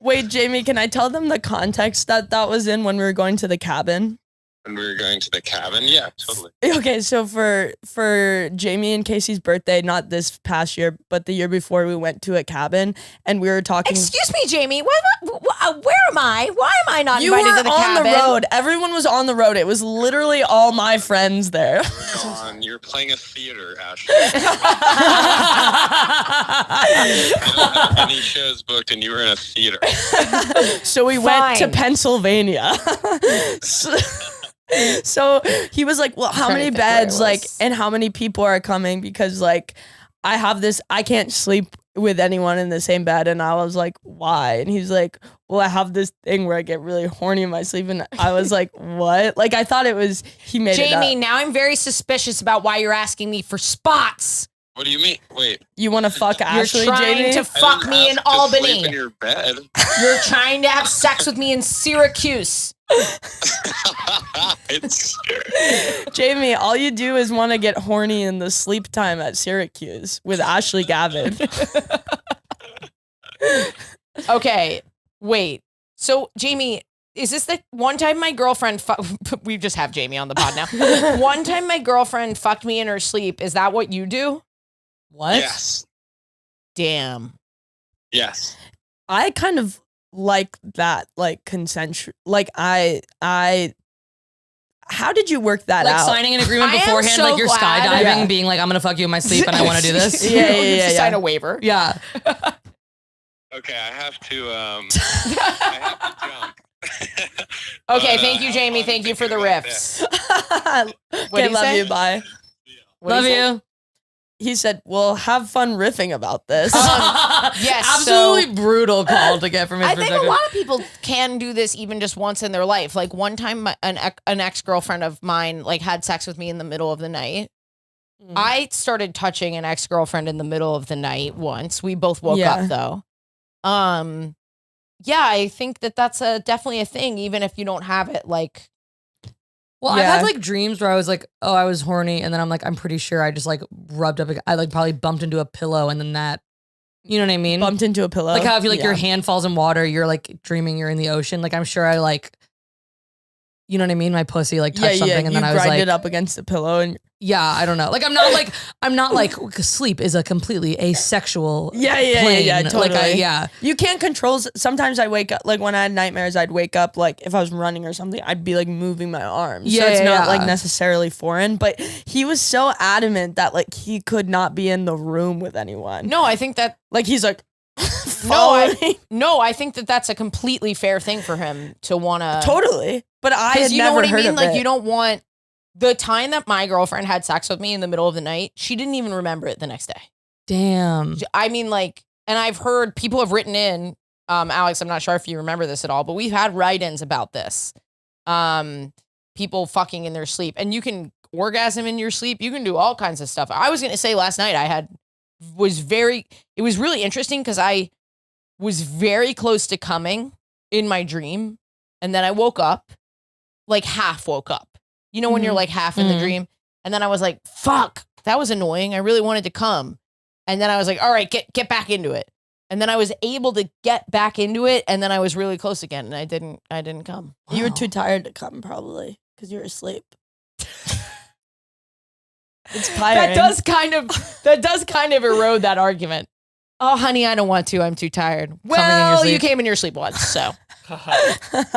Wait, Jamie, can I tell them the context that was in when we were going to the cabin? When we were going to the cabin? Yeah, totally. Okay, so for Jamie and Casey's birthday, not this past year, but the year before, we went to a cabin and we were talking. Excuse me, Jamie. Where am I? Why am I not You were invited to the on cabin? the road. Everyone was on the road. It was literally all my friends there. You were playing a theater, Ashley. I don't have any shows booked, and you were in a theater. So we went to Pennsylvania. So he was like, well, how many beds, like, and how many people are coming? Because, like, I can't sleep with anyone in the same bed. And I was like, why? And he's like, well, I have this thing where I get really horny in my sleep. And I was like, what? Like, I thought he made it up. Jamie, now I'm very suspicious about why you're asking me for spots. What do you mean? Wait. You want to fuck Ashley, You're trying Jamie? to fuck me in Albany. Sleep in your bed. You're trying to have sex with me in Syracuse. Jamie, all you do is want to get horny in the sleep time at Syracuse with Ashley Gavin. Okay, wait. So, Jamie, is this the one time my girlfriend we just have Jamie on the pod now. One time my girlfriend fucked me in her sleep. Is that what you do? What? Yes. Damn. Yes. I kind of like that, like consensual. Like how did you work that Like out? signing an agreement I am beforehand, so like you're glad. skydiving, Yeah. being like, I'm gonna fuck you in my sleep and I want to do this. Yeah, You have to sign a waiver. Yeah. Okay, I have to jump. Okay, thank you, have Jamie. fun Thank you for the thinking about riffs. Okay, What'd he love say? you. Bye. What'd Love he say? you. He said, "Well, have fun riffing about this." Yes, Absolutely brutal call to get from his I think perspective. a lot of people can do this even just once in their life. Like one time, an ex-girlfriend of mine like had sex with me in the middle of the night. Mm. I started touching an ex-girlfriend in the middle of the night once. We both woke Yeah. up though. Yeah, I think that's definitely a thing, even if you don't have it. Like, Well, Yeah. I've had like dreams where I was like, oh, I was horny, and then I'm like, I'm pretty sure I just like rubbed up, I like probably bumped into a pillow, and then that, you know what I mean? Bumped into a pillow. Like how if you like your Yeah. hand falls in water, you're like dreaming you're in the ocean. Like I'm sure I like, you know what I mean? My pussy like touched something, and then I was grind like, it up against the pillow, and yeah, I don't know. Like I'm not like sleep is a completely asexual. yeah, plane. totally. Like yeah. You can't control. Sometimes I wake up, like when I had nightmares, I'd wake up, like if I was running or something, I'd be like moving my arms. So Yeah, it's not yeah. like necessarily foreign, but he was so adamant that like he could not be in the room with anyone. no, I think that Like he's like, I think that's a completely fair thing for him to want to. totally. But I had Because you know never what I heard mean? of Like it. you don't want the time that my girlfriend had sex with me in the middle of the night. She didn't even remember it the next day. Damn. I mean, like, and I've heard people have written in, Alex, I'm not sure if you remember this at all, but we've had write-ins about this. People fucking in their sleep, and you can orgasm in your sleep. You can do all kinds of stuff. I was going to say last night it was really interesting because I was very close to coming in my dream. And then I woke up, like half woke up, you know, when you're like half in the Mhm. dream. And then I was like, fuck, that was annoying. I really wanted to come. And then I was like, all right, get back into it. And then I was able to get back into it. And then I was really close again. And I didn't come. You were too tired to come, probably, because you were asleep. It's tiring. That does kind of erode that argument. Oh, honey, I don't want to. I'm too tired. Well, sleep. you came in your sleep once, so.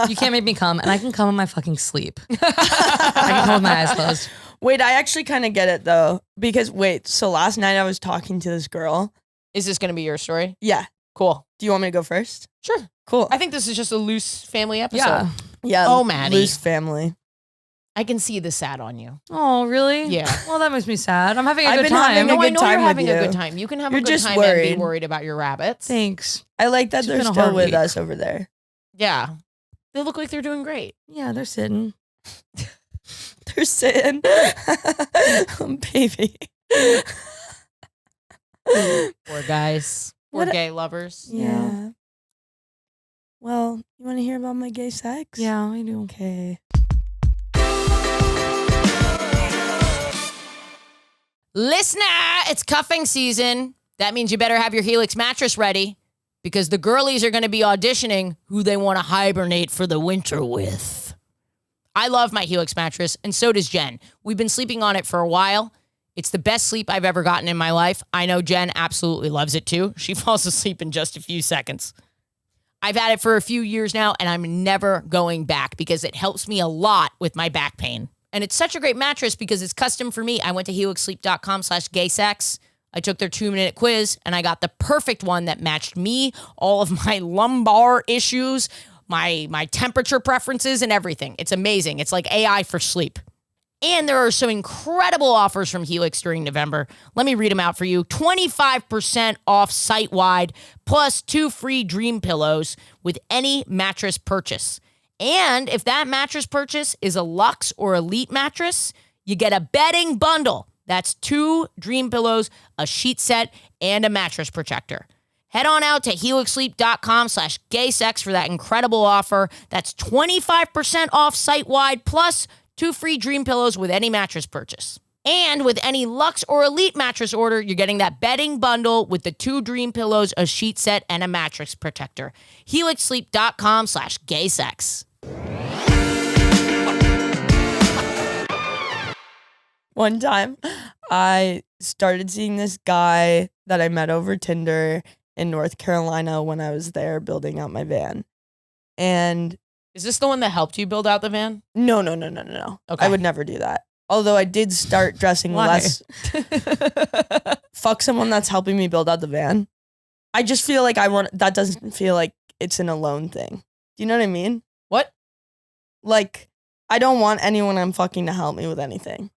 You can't make me come, and I can come in my fucking sleep. I can come with my eyes closed. Wait, I actually kind of get it though, because so last night I was talking to this girl. Is this going to be your story? Yeah. Cool. Do you want me to go first? Sure. Cool. I think this is just a loose family episode. Yeah. Yeah. Oh, Maddie. Loose family. I can see the sad on you. Oh, really? Yeah. Well, that makes me sad. I'm having a I've good been time. having a No, I good know time you're with having a you. good time. You can have You're a good just time and worried. be worried about your rabbits. Thanks. I like that It's they're been a still hard with week. us over there. Yeah. They look like they're doing great. Yeah, they're sitting. They're sitting. Baby. Poor guys. Poor What- gay lovers. Yeah. Well, you want to hear about my gay sex? Yeah, I do. Okay. Listener, it's cuffing season. That means you better have your Helix mattress ready because the girlies are going to be auditioning who they want to hibernate for the winter with. I love my Helix mattress, and so does Jen. We've been sleeping on it for a while. It's the best sleep I've ever gotten in my life. I know Jen absolutely loves it too. She falls asleep in just a few seconds. I've had it for a few years now, and I'm never going back because it helps me a lot with my back pain. And it's such a great mattress because it's custom for me. I went to helixsleep.com/gaysex. I took their 2-minute quiz, and I got the perfect one that matched me, all of my lumbar issues, my temperature preferences, and everything. It's amazing. It's like AI for sleep. And there are some incredible offers from Helix during November. Let me read them out for you. 25% off site-wide, plus 2 free dream pillows with any mattress purchase. And if that mattress purchase is a luxe or elite mattress, you get a bedding bundle. That's 2 dream pillows, a sheet set, and a mattress protector. Head on out to helixsleep.com/gaysex for that incredible offer. That's 25% off site-wide plus 2 free dream pillows with any mattress purchase. And with any luxe or elite mattress order, you're getting that bedding bundle with the 2 dream pillows, a sheet set, and a mattress protector. helixsleep.com/gaysex. One time, I started seeing this guy that I met over Tinder in North Carolina when I was there building out my van. And Is this the one that helped you build out the van? no. Okay. I would never do that. Although I did start dressing Why? less. Fuck someone that's helping me build out the van. I just feel like that doesn't feel like it's an alone thing. Do you know what I mean? What? Like, I don't want anyone I'm fucking to help me with anything.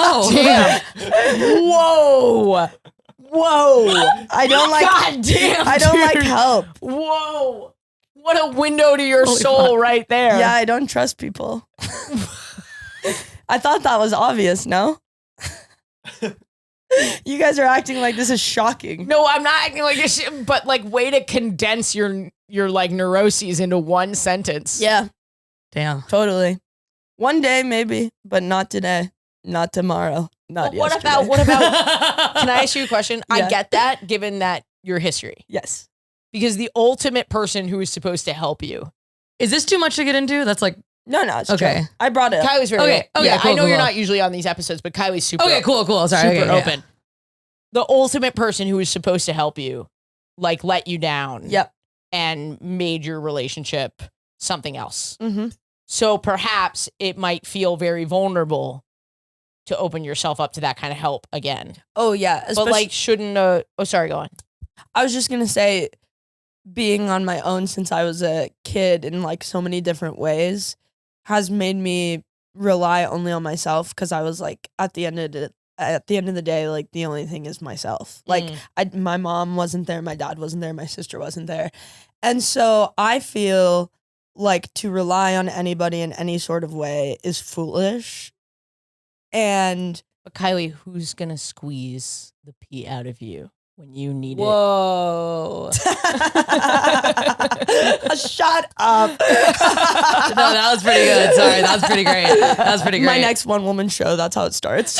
Oh, Damn. Whoa. I don't like God damn, I don't like dude. help. Whoa. What a window to your Holy soul fuck. right there. Yeah, I don't trust people. I thought that was obvious, no? You guys are acting like this is shocking. No, I'm not acting like this, but like way to condense your like neuroses into one sentence. Yeah, damn. totally. One day maybe, but not today. Not tomorrow. Not What yesterday. about can I ask you a question? Yeah. I get that given that your history. Yes. Because the ultimate person who is supposed to help you. Is this too much to get into? That's like, No, it's Okay. true. I brought it up. Kylie's very Okay, okay, yeah, cool, I know cool, you're cool. not usually on these episodes, but Kylie's super okay, cool. Sorry. super okay, yeah. open. The ultimate person who is supposed to help you, like let you down. Yep. And made your relationship something else. Mm-hmm. So perhaps it might feel very vulnerable to open yourself up to that kind of help again. Oh, yeah. But like, shouldn't, oh, sorry, go on. I was just going to say, being on my own since I was a kid in like so many different ways has made me rely only on myself because I was like, at the end of the day, like the only thing is myself. Like my mom wasn't there, my dad wasn't there, my sister wasn't there. And so I feel like to rely on anybody in any sort of way is foolish. And But Kylie, who's going to squeeze the pee out of you when you need Whoa. shut up. No, that was pretty good. Sorry, that was pretty great. That was pretty great. My next one woman show, that's how it starts.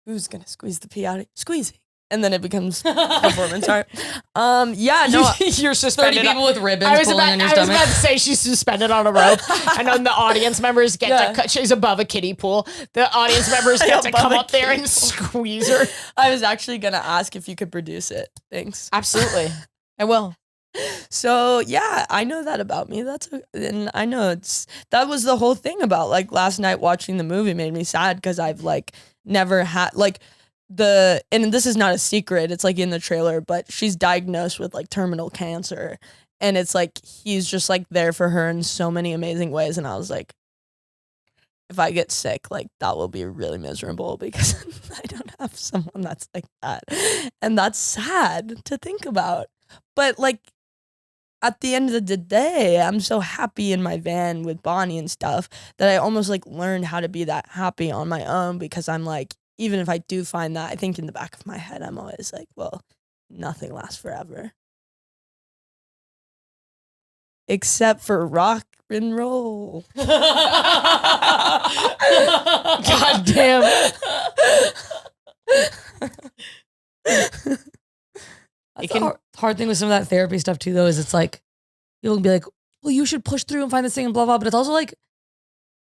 Who's gonna squeeze the pee out of you? Squeezing. And then it becomes performance art. Yeah, no. it? You're 30 suspended. people with ribbons I was pulling on your about stomach. to say she's suspended on a rope, and then the audience members get to cut. She's above a kiddie pool. The audience members get to Above come a up there kiddie and squeeze her. I was actually gonna ask if you could produce it. Thanks. Absolutely, I will. So yeah, I know that about me. And I know that was the whole thing about like last night watching the movie made me sad because I've like never had like and this is not a secret, it's like in the trailer, but she's diagnosed with like terminal cancer, and it's like he's just like there for her in so many amazing ways, and I was like, if I get sick, like that will be really miserable because I don't have someone that's like that, and that's sad to think about. But like at the end of the day, I'm so happy in my van with Bonnie and stuff that I almost like learned how to be that happy on my own, because I'm like, even if I do find that, I think in the back of my head, I'm always like, well, nothing lasts forever. except for rock and roll. God damn. That's the hard thing with some of that therapy stuff too, though, is it's like people can be like, well, you should push through and find this thing and blah, blah. But it's also like,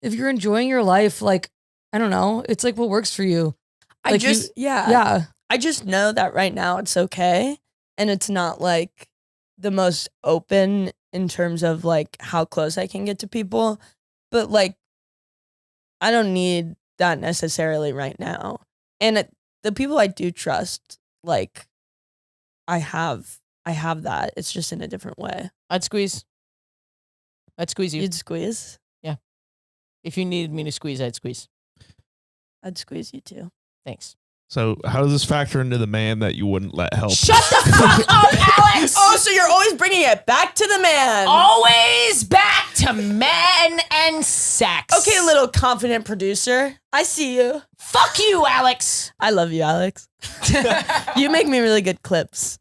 if you're enjoying your life, like, I don't know, it's like what works for you. I Like just I just know that right now it's okay. And it's not like the most open in terms of like how close I can get to people. But like, I don't need that necessarily right now. And the people I do trust, like, I have that. It's just in a different way. I'd squeeze you. You'd squeeze? If you needed me to squeeze, I'd squeeze. I'd squeeze you too. Thanks. So how does this factor into the man that you wouldn't let help? Shut the fuck up, Alex! Oh, so you're always bringing it back to the man. Always back to men and sex. Okay, little confident producer. I see you. Fuck you, Alex. I love you, Alex. You make me really good clips.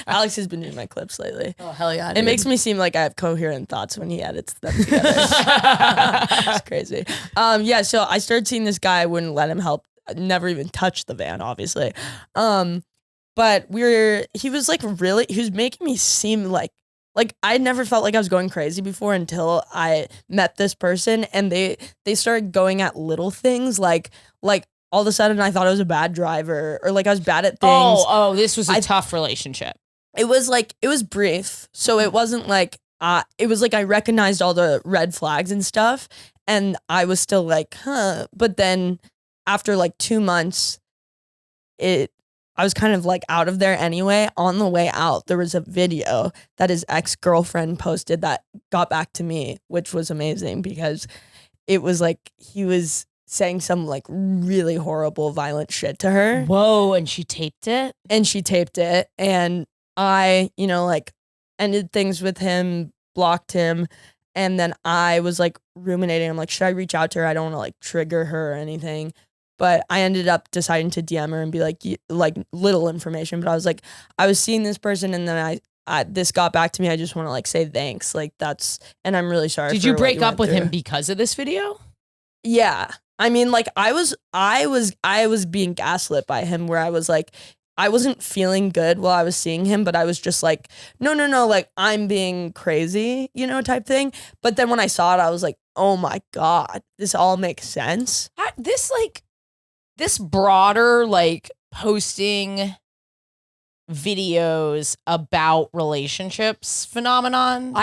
Alex has been doing my clips lately. Oh, hell yeah. It makes me seem like I have coherent thoughts when he edits them together. It's crazy. Yeah, so I started seeing this guy. I wouldn't let him help. Never even touched the van, obviously. But he was making me seem like I never felt like I was going crazy before until I met this person, and they started going at little things like all of a sudden I thought I was a bad driver, or like I was bad at things. Oh, this was a tough relationship. It was brief. So it wasn't like, it was like I recognized all the red flags and stuff, and I was still like, huh. But then after like 2 months, I was kind of like out of there anyway. On the way out, there was a video that his ex-girlfriend posted that got back to me, which was amazing because it was like he was saying some like really horrible, violent shit to her. Whoa, and she taped it? And I, like ended things with him, blocked him. And then I was like ruminating. I'm like, should I reach out to her? I don't want to like trigger her or anything. But I ended up deciding to DM her and be like little information. But I was like, I was seeing this person, and then this got back to me. I just want to like say thanks. Like and I'm really sorry. Did you break up with him because of this video? Yeah. I mean, like I was being gaslit by him, where I was like, I wasn't feeling good while I was seeing him, but I was just like, no, like I'm being crazy, type thing. But then when I saw it, I was like, oh my God, this all makes sense. This broader like posting videos about relationships phenomenon.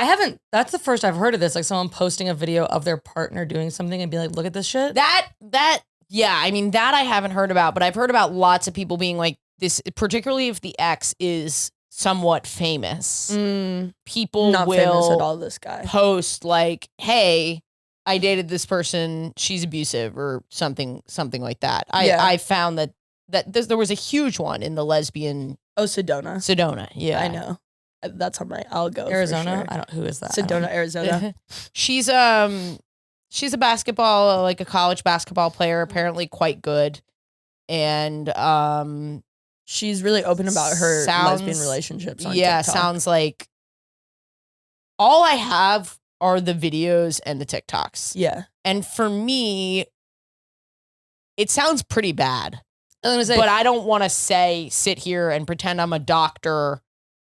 That's the first I've heard of this. Like someone posting a video of their partner doing something and be like, look at this shit. Yeah, I mean, that I haven't heard about, but I've heard about lots of people being like this, particularly if the ex is somewhat famous. People Not will famous at all, this guy. post like, hey, I dated this person, she's abusive, or something like that. I found that there was a huge one in the lesbian. Oh, Sedona. Yeah. I know. That's on my algo. Arizona? For sure. Who is that? Sedona, Arizona. She's a basketball, like a college basketball player, apparently quite good. And she's really open about her lesbian relationships on TikTok. Sounds like all I have are the videos and the TikToks. Yeah. And for me, it sounds pretty bad. But I don't want to sit here and pretend I'm a doctor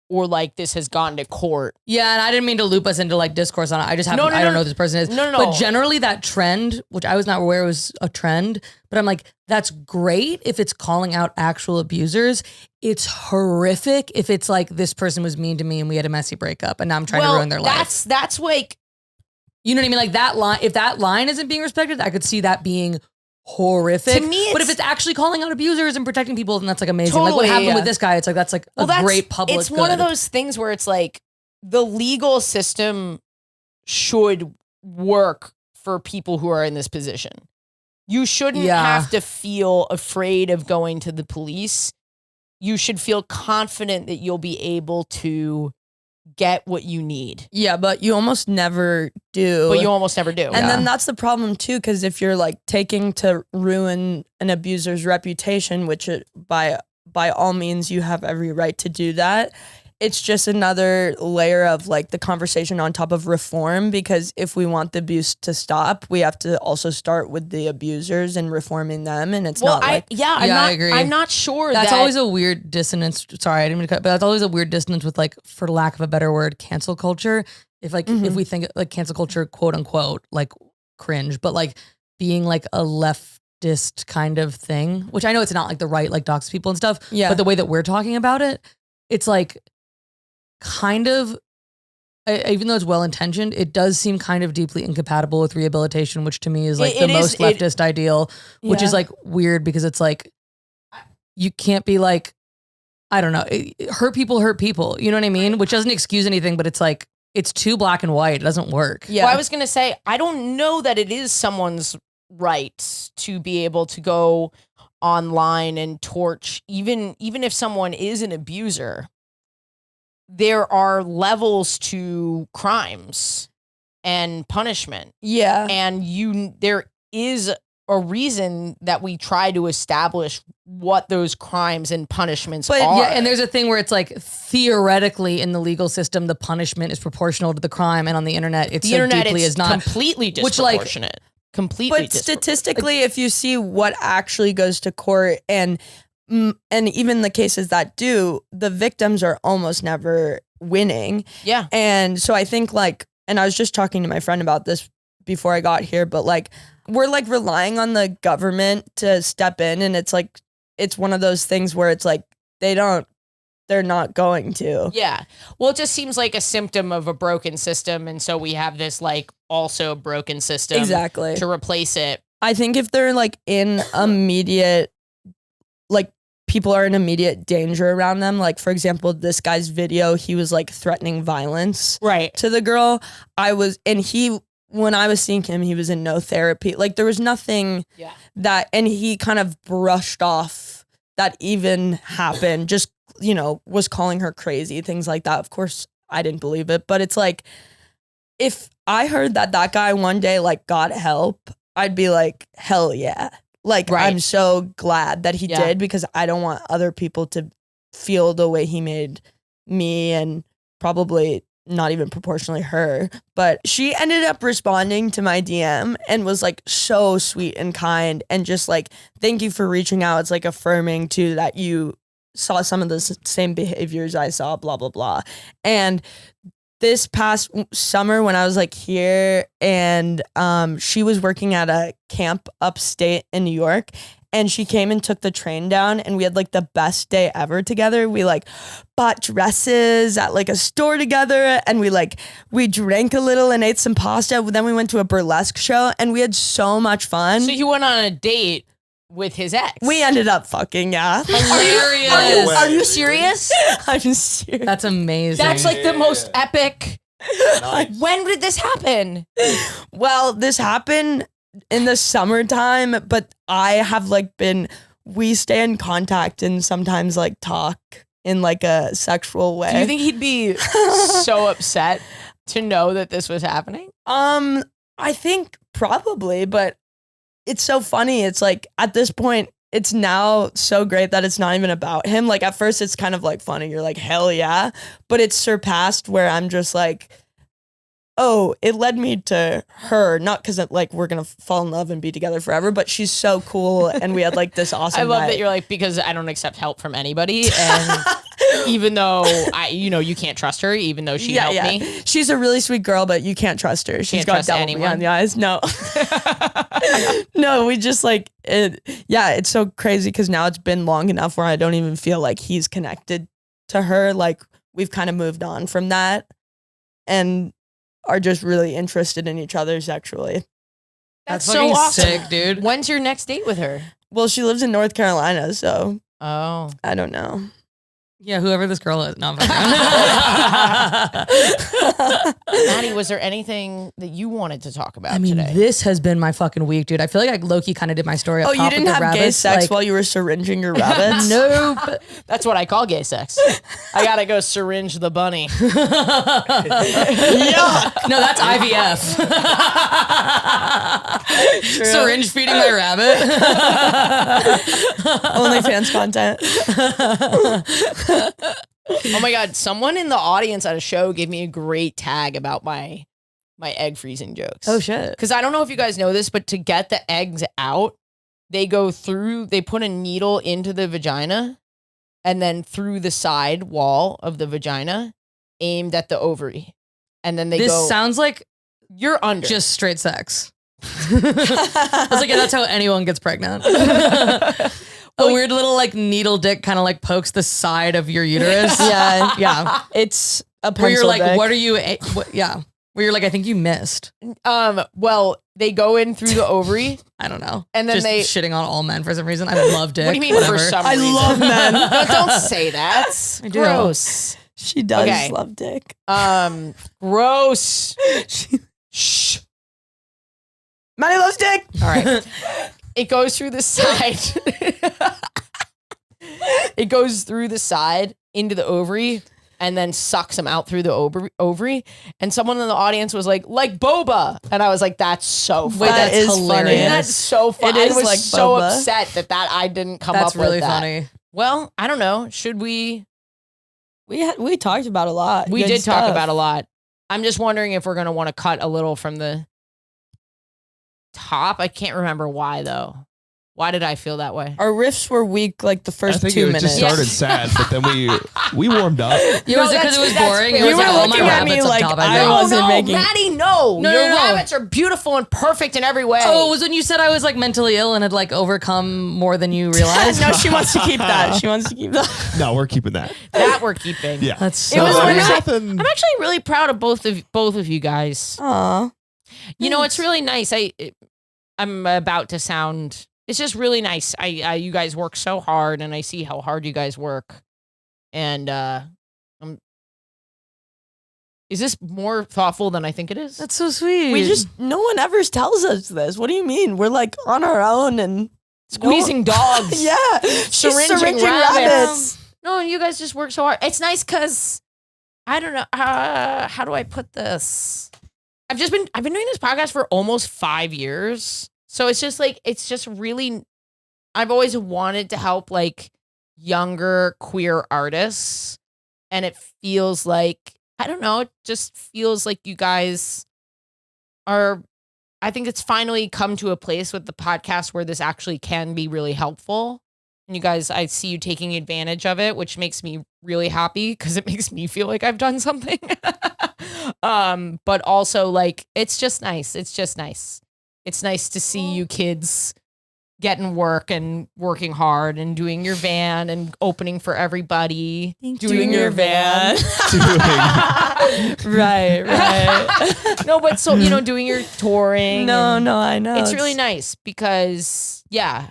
or like this has gone to court. Yeah, and I didn't mean to loop us into like discourse on it. I just I don't know who this person is. No. But generally that trend, which I was not aware was a trend, but I'm like, that's great if it's calling out actual abusers. It's horrific if it's like this person was mean to me and we had a messy breakup and now I'm trying to ruin their life. That's like, you know what I mean? Like that line, if that line isn't being respected, I could see that being horrific. To me, but if it's actually calling out abusers and protecting people, then that's like amazing. Totally, like what happened with this guy, it's like that's like a great public It's good. one of those things where it's like the legal system should work for people who are in this position. You shouldn't have to feel afraid of going to the police. You should feel confident that you'll be able to get what you need. Yeah, but you almost never do. And then that's the problem too, because if you're like taking to ruin an abuser's reputation, which by all means you have every right to do that, it's just another layer of like the conversation on top of reform, because if we want the abuse to stop, we have to also start with the abusers and reforming them. And it's not like, I agree. I'm not sure That's that always a weird dissonance. Sorry, I didn't mean to cut, but that's always a weird dissonance with like, for lack of a better word, cancel culture. If like, if we think like cancel culture, quote unquote, like cringe, but like being like a leftist kind of thing, which I know it's not like the right, like dox people and stuff. Yeah. But the way that we're talking about it, it's like kind of, even though it's well-intentioned, it does seem kind of deeply incompatible with rehabilitation, which to me is like the most leftist ideal, which is like weird because it's like, you can't be like, I don't know, hurt people. You know what I mean? Which doesn't excuse anything, but it's like, it's too black and white. It doesn't work. Yeah. Well, I was going to say, I don't know that it is someone's right to be able to go online and torch, even if someone is an abuser. There are levels to crimes and punishment. Yeah. And there is a reason that we try to establish what those crimes and punishments are. Yeah, and there's a thing where it's like theoretically in the legal system the punishment is proportional to the crime, and on the internet it's not completely disproportionate. Completely But statistically, if you see what actually goes to court and even the cases that do, the victims are almost never winning. Yeah. And so I think like, and I was just talking to my friend about this before I got here, but like, we're like relying on the government to step in, and it's like, it's one of those things where it's like, they're not going to. Yeah. Well, it just seems like a symptom of a broken system. And so we have this like also broken system Exactly. to replace it. I think if they're like in immediate, like people are in immediate danger around them, like for example, this guy's video, he was like threatening violence to the girl. When I was seeing him, he was in no therapy. Like there was nothing that, and he kind of brushed off that even happened, just, was calling her crazy, things like that. Of course, I didn't believe it, but it's like, if I heard that guy one day like got help, I'd be like, hell yeah. Like, I'm so glad that he did, because I don't want other people to feel the way he made me, and probably not even proportionally her. But she ended up responding to my DM and was like so sweet and kind, and just like, thank you for reaching out. It's like affirming too that you saw some of the same behaviors I saw, blah, blah, blah. And this past summer when I was like here, and she was working at a camp upstate in New York, and she came and took the train down, and we had like the best day ever together. We like bought dresses at like a store together, and we drank a little and ate some pasta. Then we went to a burlesque show, and we had so much fun. So you went on a date with his ex. We ended up fucking, yeah. Hilarious. Are you serious? I'm serious. That's amazing. That's like the most epic. Nice. When did this happen? Well, this happened in the summertime, but we stay in contact and sometimes like talk in like a sexual way. Do you think he'd be so upset to know that this was happening? I think probably, but it's so funny. It's like at this point, it's now so great that it's not even about him. Like at first it's kind of like funny. You're like, hell yeah. But it's surpassed where I'm just like, oh, it led me to her. Not because like we're going to fall in love and be together forever, but she's so cool. And we had like this awesome I love night. that you're like, because I don't accept help from anybody. And even though you can't trust her, even though she helped me. She's a really sweet girl, but you can't trust her. She's Can't got trust devil anyone. behind the eyes. No. No, we just like it. Yeah, it's so crazy because now it's been long enough where I don't even feel like he's connected to her. Like we've kind of moved on from that and are just really interested in each other sexually. That's fucking so awesome. sick, dude. When's your next date with her? Well, she lives in North Carolina, so Oh. I don't know. Yeah, whoever this girl is. No, I'm Maddie, was there anything that you wanted to talk about I mean, today? this has been my fucking week, dude. I feel like I low-key kind of did my story up Oh, top you didn't with the have gay rabbits. sex like, while you were syringing your rabbits? Nope. That's what I call gay sex. I gotta go syringe the bunny. Yeah. No, that's IVF. Syringe feeding my rabbit. OnlyFans content. Oh my God. Someone in the audience at a show gave me a great tag about my egg freezing jokes. Oh shit. Because I don't know if you guys know this, but to get the eggs out, they put a needle into the vagina and then through the side wall of the vagina aimed at the ovary. And then This sounds like you're under. just straight sex. I was like, yeah, that's how anyone gets pregnant. A weird little like needle dick kind of like pokes the side of your uterus. Yeah. It's a pencil Where you're like, dick. what are you? Yeah. Where you're like, I think you missed. Well, they go in through the ovary. I don't know. And then just they shitting on all men for some reason. I love dick. What do you mean Whatever. for some I reason? love men. No, don't say that. I do. Gross. She does Okay. love dick. Gross. Shh. Maddie loves dick. All right. It goes through the side. It goes through the side into the ovary and then sucks them out through the ovary. And someone in the audience was like boba. And I was like, that's so funny. Wait, that's is hilarious. funny. That's so funny. It is I was like so boba. upset that I didn't come That's up really with that. funny. Well, I don't know. Should we? We talked about a lot. We Good did talk stuff. about a lot. I'm just wondering if we're going to want to cut a little from the top. I can't remember why, though. Why did I feel that way? Our riffs were weak like the I first think 2 it minutes. just started sad, but then we warmed up. Yeah, was it because it was boring? fair. It was You like were all my looking at me rabbits up like top. I know. wasn't no, making- Maddie, no. No, Your no, no. rabbits are beautiful and perfect in every way. Oh, it was when you said I was like mentally ill and had like overcome more than you realized. No, she wants to keep that. She wants to keep that. No, we're keeping that. that we're keeping. Yeah. That's so was funny. when nothing. I'm actually really proud of both of you guys. Aw. You know, it's really nice. I'm about to sound. It's just really nice. You guys work so hard, and I see how hard you guys work. And is this more thoughtful than I think it is? That's so sweet. No one ever tells us this. What do you mean? We're like on our own and Squeezing dogs. Yeah. She's Syringing syringing rabbits. rabbits. No, you guys just work so hard. It's nice because I don't know how do I put this. I've been doing this podcast for almost 5 years. So it's just really, I've always wanted to help like younger queer artists. And it feels like, I don't know, it just feels like you guys are, I think it's finally come to a place with the podcast where this actually can be really helpful. And you guys, I see you taking advantage of it, which makes me really happy because it makes me feel like I've done something. But also like, it's just nice. It's just nice. It's nice to see you kids getting work and working hard and doing your van and opening for everybody. Doing your van. Right. No, but so, doing your touring. No, and I know. It's really nice because, yeah.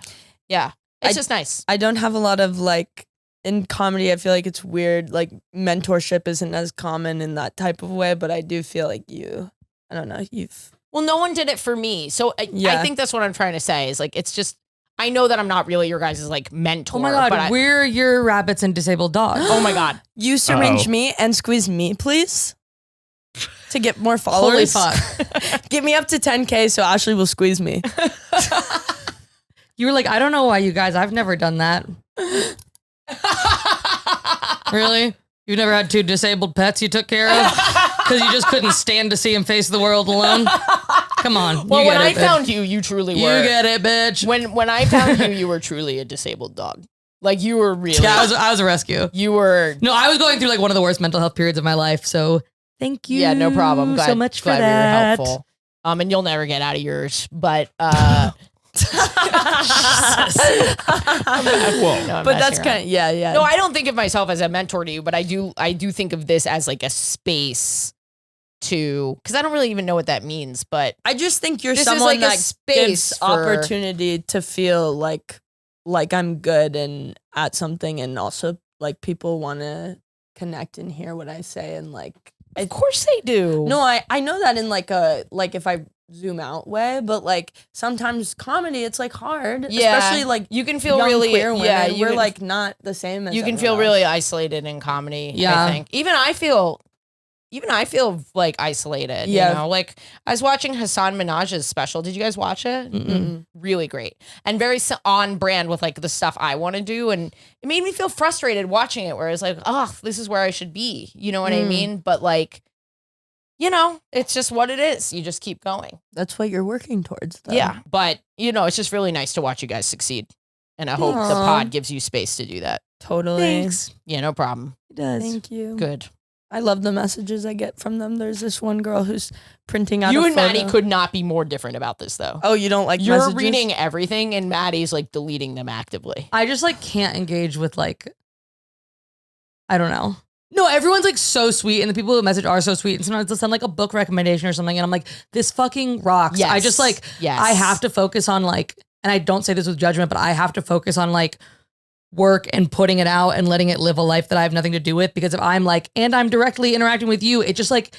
It's just nice. I don't have a lot of like, in comedy, I feel like it's weird. Like mentorship isn't as common in that type of way, but I do feel like Well, no one did it for me. So I Yeah. think that's what I'm trying to say is like, it's just, I know that I'm not really your guys' like mentor. oh my but God, we're your rabbits and disabled dogs. oh my God. You syringe Uh-oh. me and squeeze me, please. To get more Holy followers. fuck. Get me up to 10K so Ashley will squeeze me. You were like, I don't know why you guys, I've never done that. Really? You've never had 2 disabled pets you took care of? Because you just couldn't stand to see him face the world alone? Come on. Well, you when get I it, bitch. found you, you truly You were. get it, bitch. When I found you, you were truly a disabled dog. Like you were really. Yeah, I was a rescue. You were. No, I was going through like one of the worst mental health periods of my life. So thank you. Yeah, no problem. Glad, so much for glad that. we were helpful. And you'll never get out of yours. But Whoa. no, I'm But messing that's around. kind of, yeah. No, I don't think of myself as a mentor to you, but I do think of this as like a space to, because I don't really even know what that means, but I just think you're This is someone like a that space gives for- opportunity to feel like I'm good and at something, and also like people want to connect and hear what I say, and like of course they do. no, I know that in like if I zoom out way, but like sometimes comedy it's like hard, Yeah. especially like you can feel young really, queer women. yeah, you we're can, like not the same as you can everyone feel else. really isolated in comedy. Yeah. I think even I feel even I feel like isolated. Yeah. You know, like I was watching Hassan Minaj's special. Did you guys watch it? Mm-mm. Really great and very on brand with like the stuff I want to do. And it made me feel frustrated watching it where it's like, oh, this is where I should be. You know what I mean? But like, you know, it's just what it is. You just keep going. That's what you're working towards, though. Yeah. But, you know, it's just really nice to watch you guys succeed. And I hope the Aw. pod gives you space to do that. Totally. Thanks. Yeah, no problem. It does. Thank you. Good. I love the messages I get from them. There's this one girl who's printing out You a and photo. Maddie could not be more different about this, though. Oh, you don't like You're messages? reading everything, and Maddie's like deleting them actively. I just like can't engage with like, I don't know. No, everyone's like so sweet, and the people who message are so sweet. And sometimes they'll send like a book recommendation or something, and I'm like, this fucking rocks. Yes. I just like, Yes. I have to focus on like, and I don't say this with judgment, but I have to focus on like work and putting it out and letting it live a life that I have nothing to do with. Because if I'm like, and I'm directly interacting with you, it just like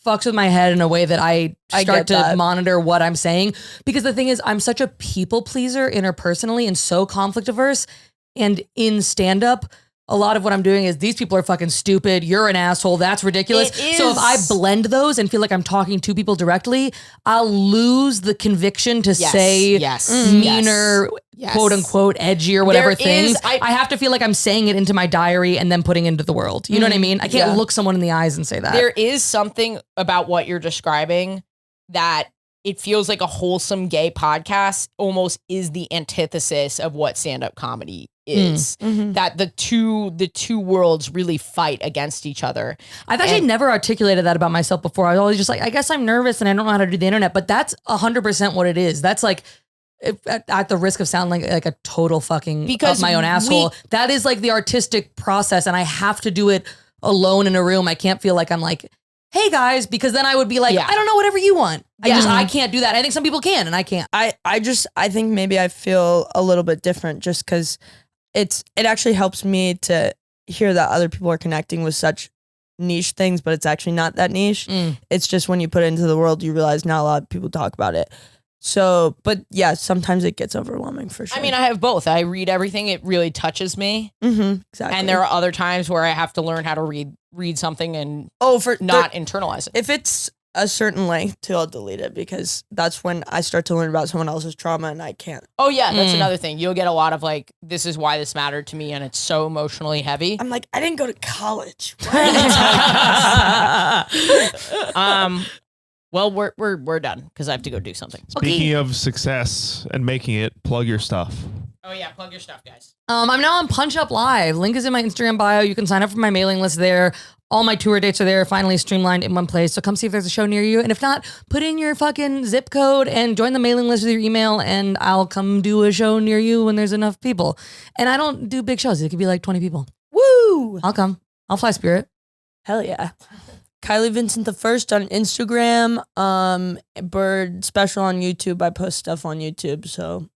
fucks with my head in a way that I start to get that. monitor what I'm saying. Because the thing is, I'm such a people pleaser interpersonally and so conflict averse. And in stand up, a lot of what I'm doing is these people are fucking stupid. You're an asshole. That's ridiculous. It So if I is. blend those and feel like I'm talking to people directly, I'll lose the conviction to Yes. say Yes. meaner, Yes. quote unquote, edgy or whatever There is- things. I have to feel like I'm saying it into my diary and then putting it into the world. You know what I mean? I can't Yeah. look someone in the eyes and say that. There is something about what you're describing that it feels like a wholesome gay podcast almost is the antithesis of what stand-up comedy is. Mhm. That the two worlds really fight against each other. I've actually And- never articulated that about myself before. I was always just like, I guess I'm nervous and I don't know how to do the internet, but that's 100% what it is. That's like, at the risk of sounding like a total fucking Because up my own asshole, we- that is like the artistic process, and I have to do it alone in a room. I can't feel like I'm like, hey guys, because then I would be like, Yeah. I don't know, whatever you want. Yeah. I can't do that. I think some people can, and I can't. I think maybe I feel a little bit different just because it actually helps me to hear that other people are connecting with such niche things, but it's actually not that niche. It's just when you put it into the world, you realize not a lot of people talk about it. So, but yeah, sometimes it gets overwhelming for sure. I mean, I have both. I read everything. It really touches me. Exactly. And there are other times where I have to learn how to read something and for not internalize it. if it's a certain length too, I'll delete it because that's when I start to learn about someone else's trauma and I can't. Oh yeah, that's another thing. You'll get a lot of like, this is why this mattered to me, and it's so emotionally heavy. I'm like, I didn't go to college. Well, we're done because I have to go do something. Speaking of success and making it, plug your stuff. Oh yeah, plug your stuff, guys. I'm now on Punch Up Live. Link is in my Instagram bio. You can sign up for my mailing list there. All my tour dates are there, finally streamlined in one place. So come see if there's a show near you. And if not, put in your fucking zip code and join the mailing list with your email, and I'll come do a show near you when there's enough people. And I don't do big shows. It could be like 20 people. Woo! I'll come. I'll fly Spirit. Hell yeah. Kylie Vincent the First on Instagram. Bird Special on YouTube. I post stuff on YouTube, so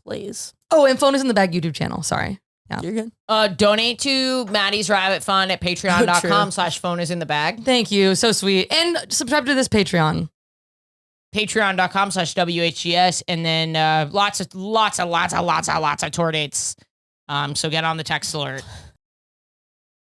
please. Oh, and Phone is in the Bag YouTube channel. Sorry. Yeah. You're good. Donate to Maddie's Rabbit Fund at patreon.com/phone is in the bag. Thank you. So sweet. And subscribe to this Patreon. Patreon.com/WHGS, and then lots of tour dates. So get on the text alert.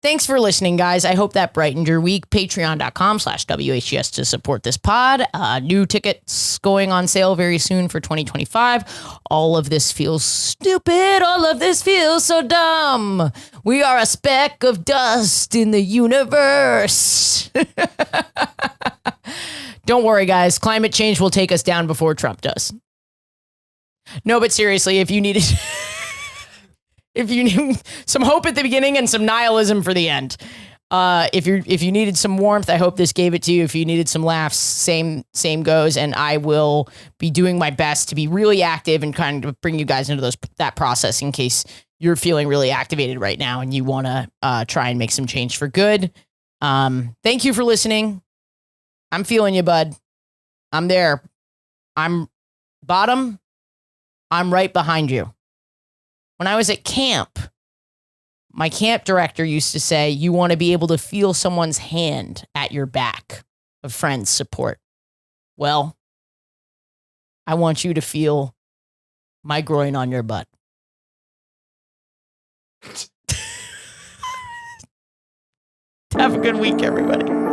Thanks for listening, guys. I hope that brightened your week. Patreon.com/WHGS to support this pod. New tickets going on sale very soon for 2025. All of this feels stupid. All of this feels so dumb. We are a speck of dust in the universe. Don't worry, guys. Climate change will take us down before Trump does. No, but seriously, if you needed... If you need some hope at the beginning and some nihilism for the end, if you needed some warmth, I hope this gave it to you. If you needed some laughs, same goes. And I will be doing my best to be really active and kind of bring you guys into that process in case you're feeling really activated right now and you want to try and make some change for good. Thank you for listening. I'm feeling you, bud. I'm there. I'm bottom. I'm right behind you. When I was at camp, my camp director used to say, you want to be able to feel someone's hand at your back of friends' support. Well, I want you to feel my groin on your butt. Have a good week, everybody.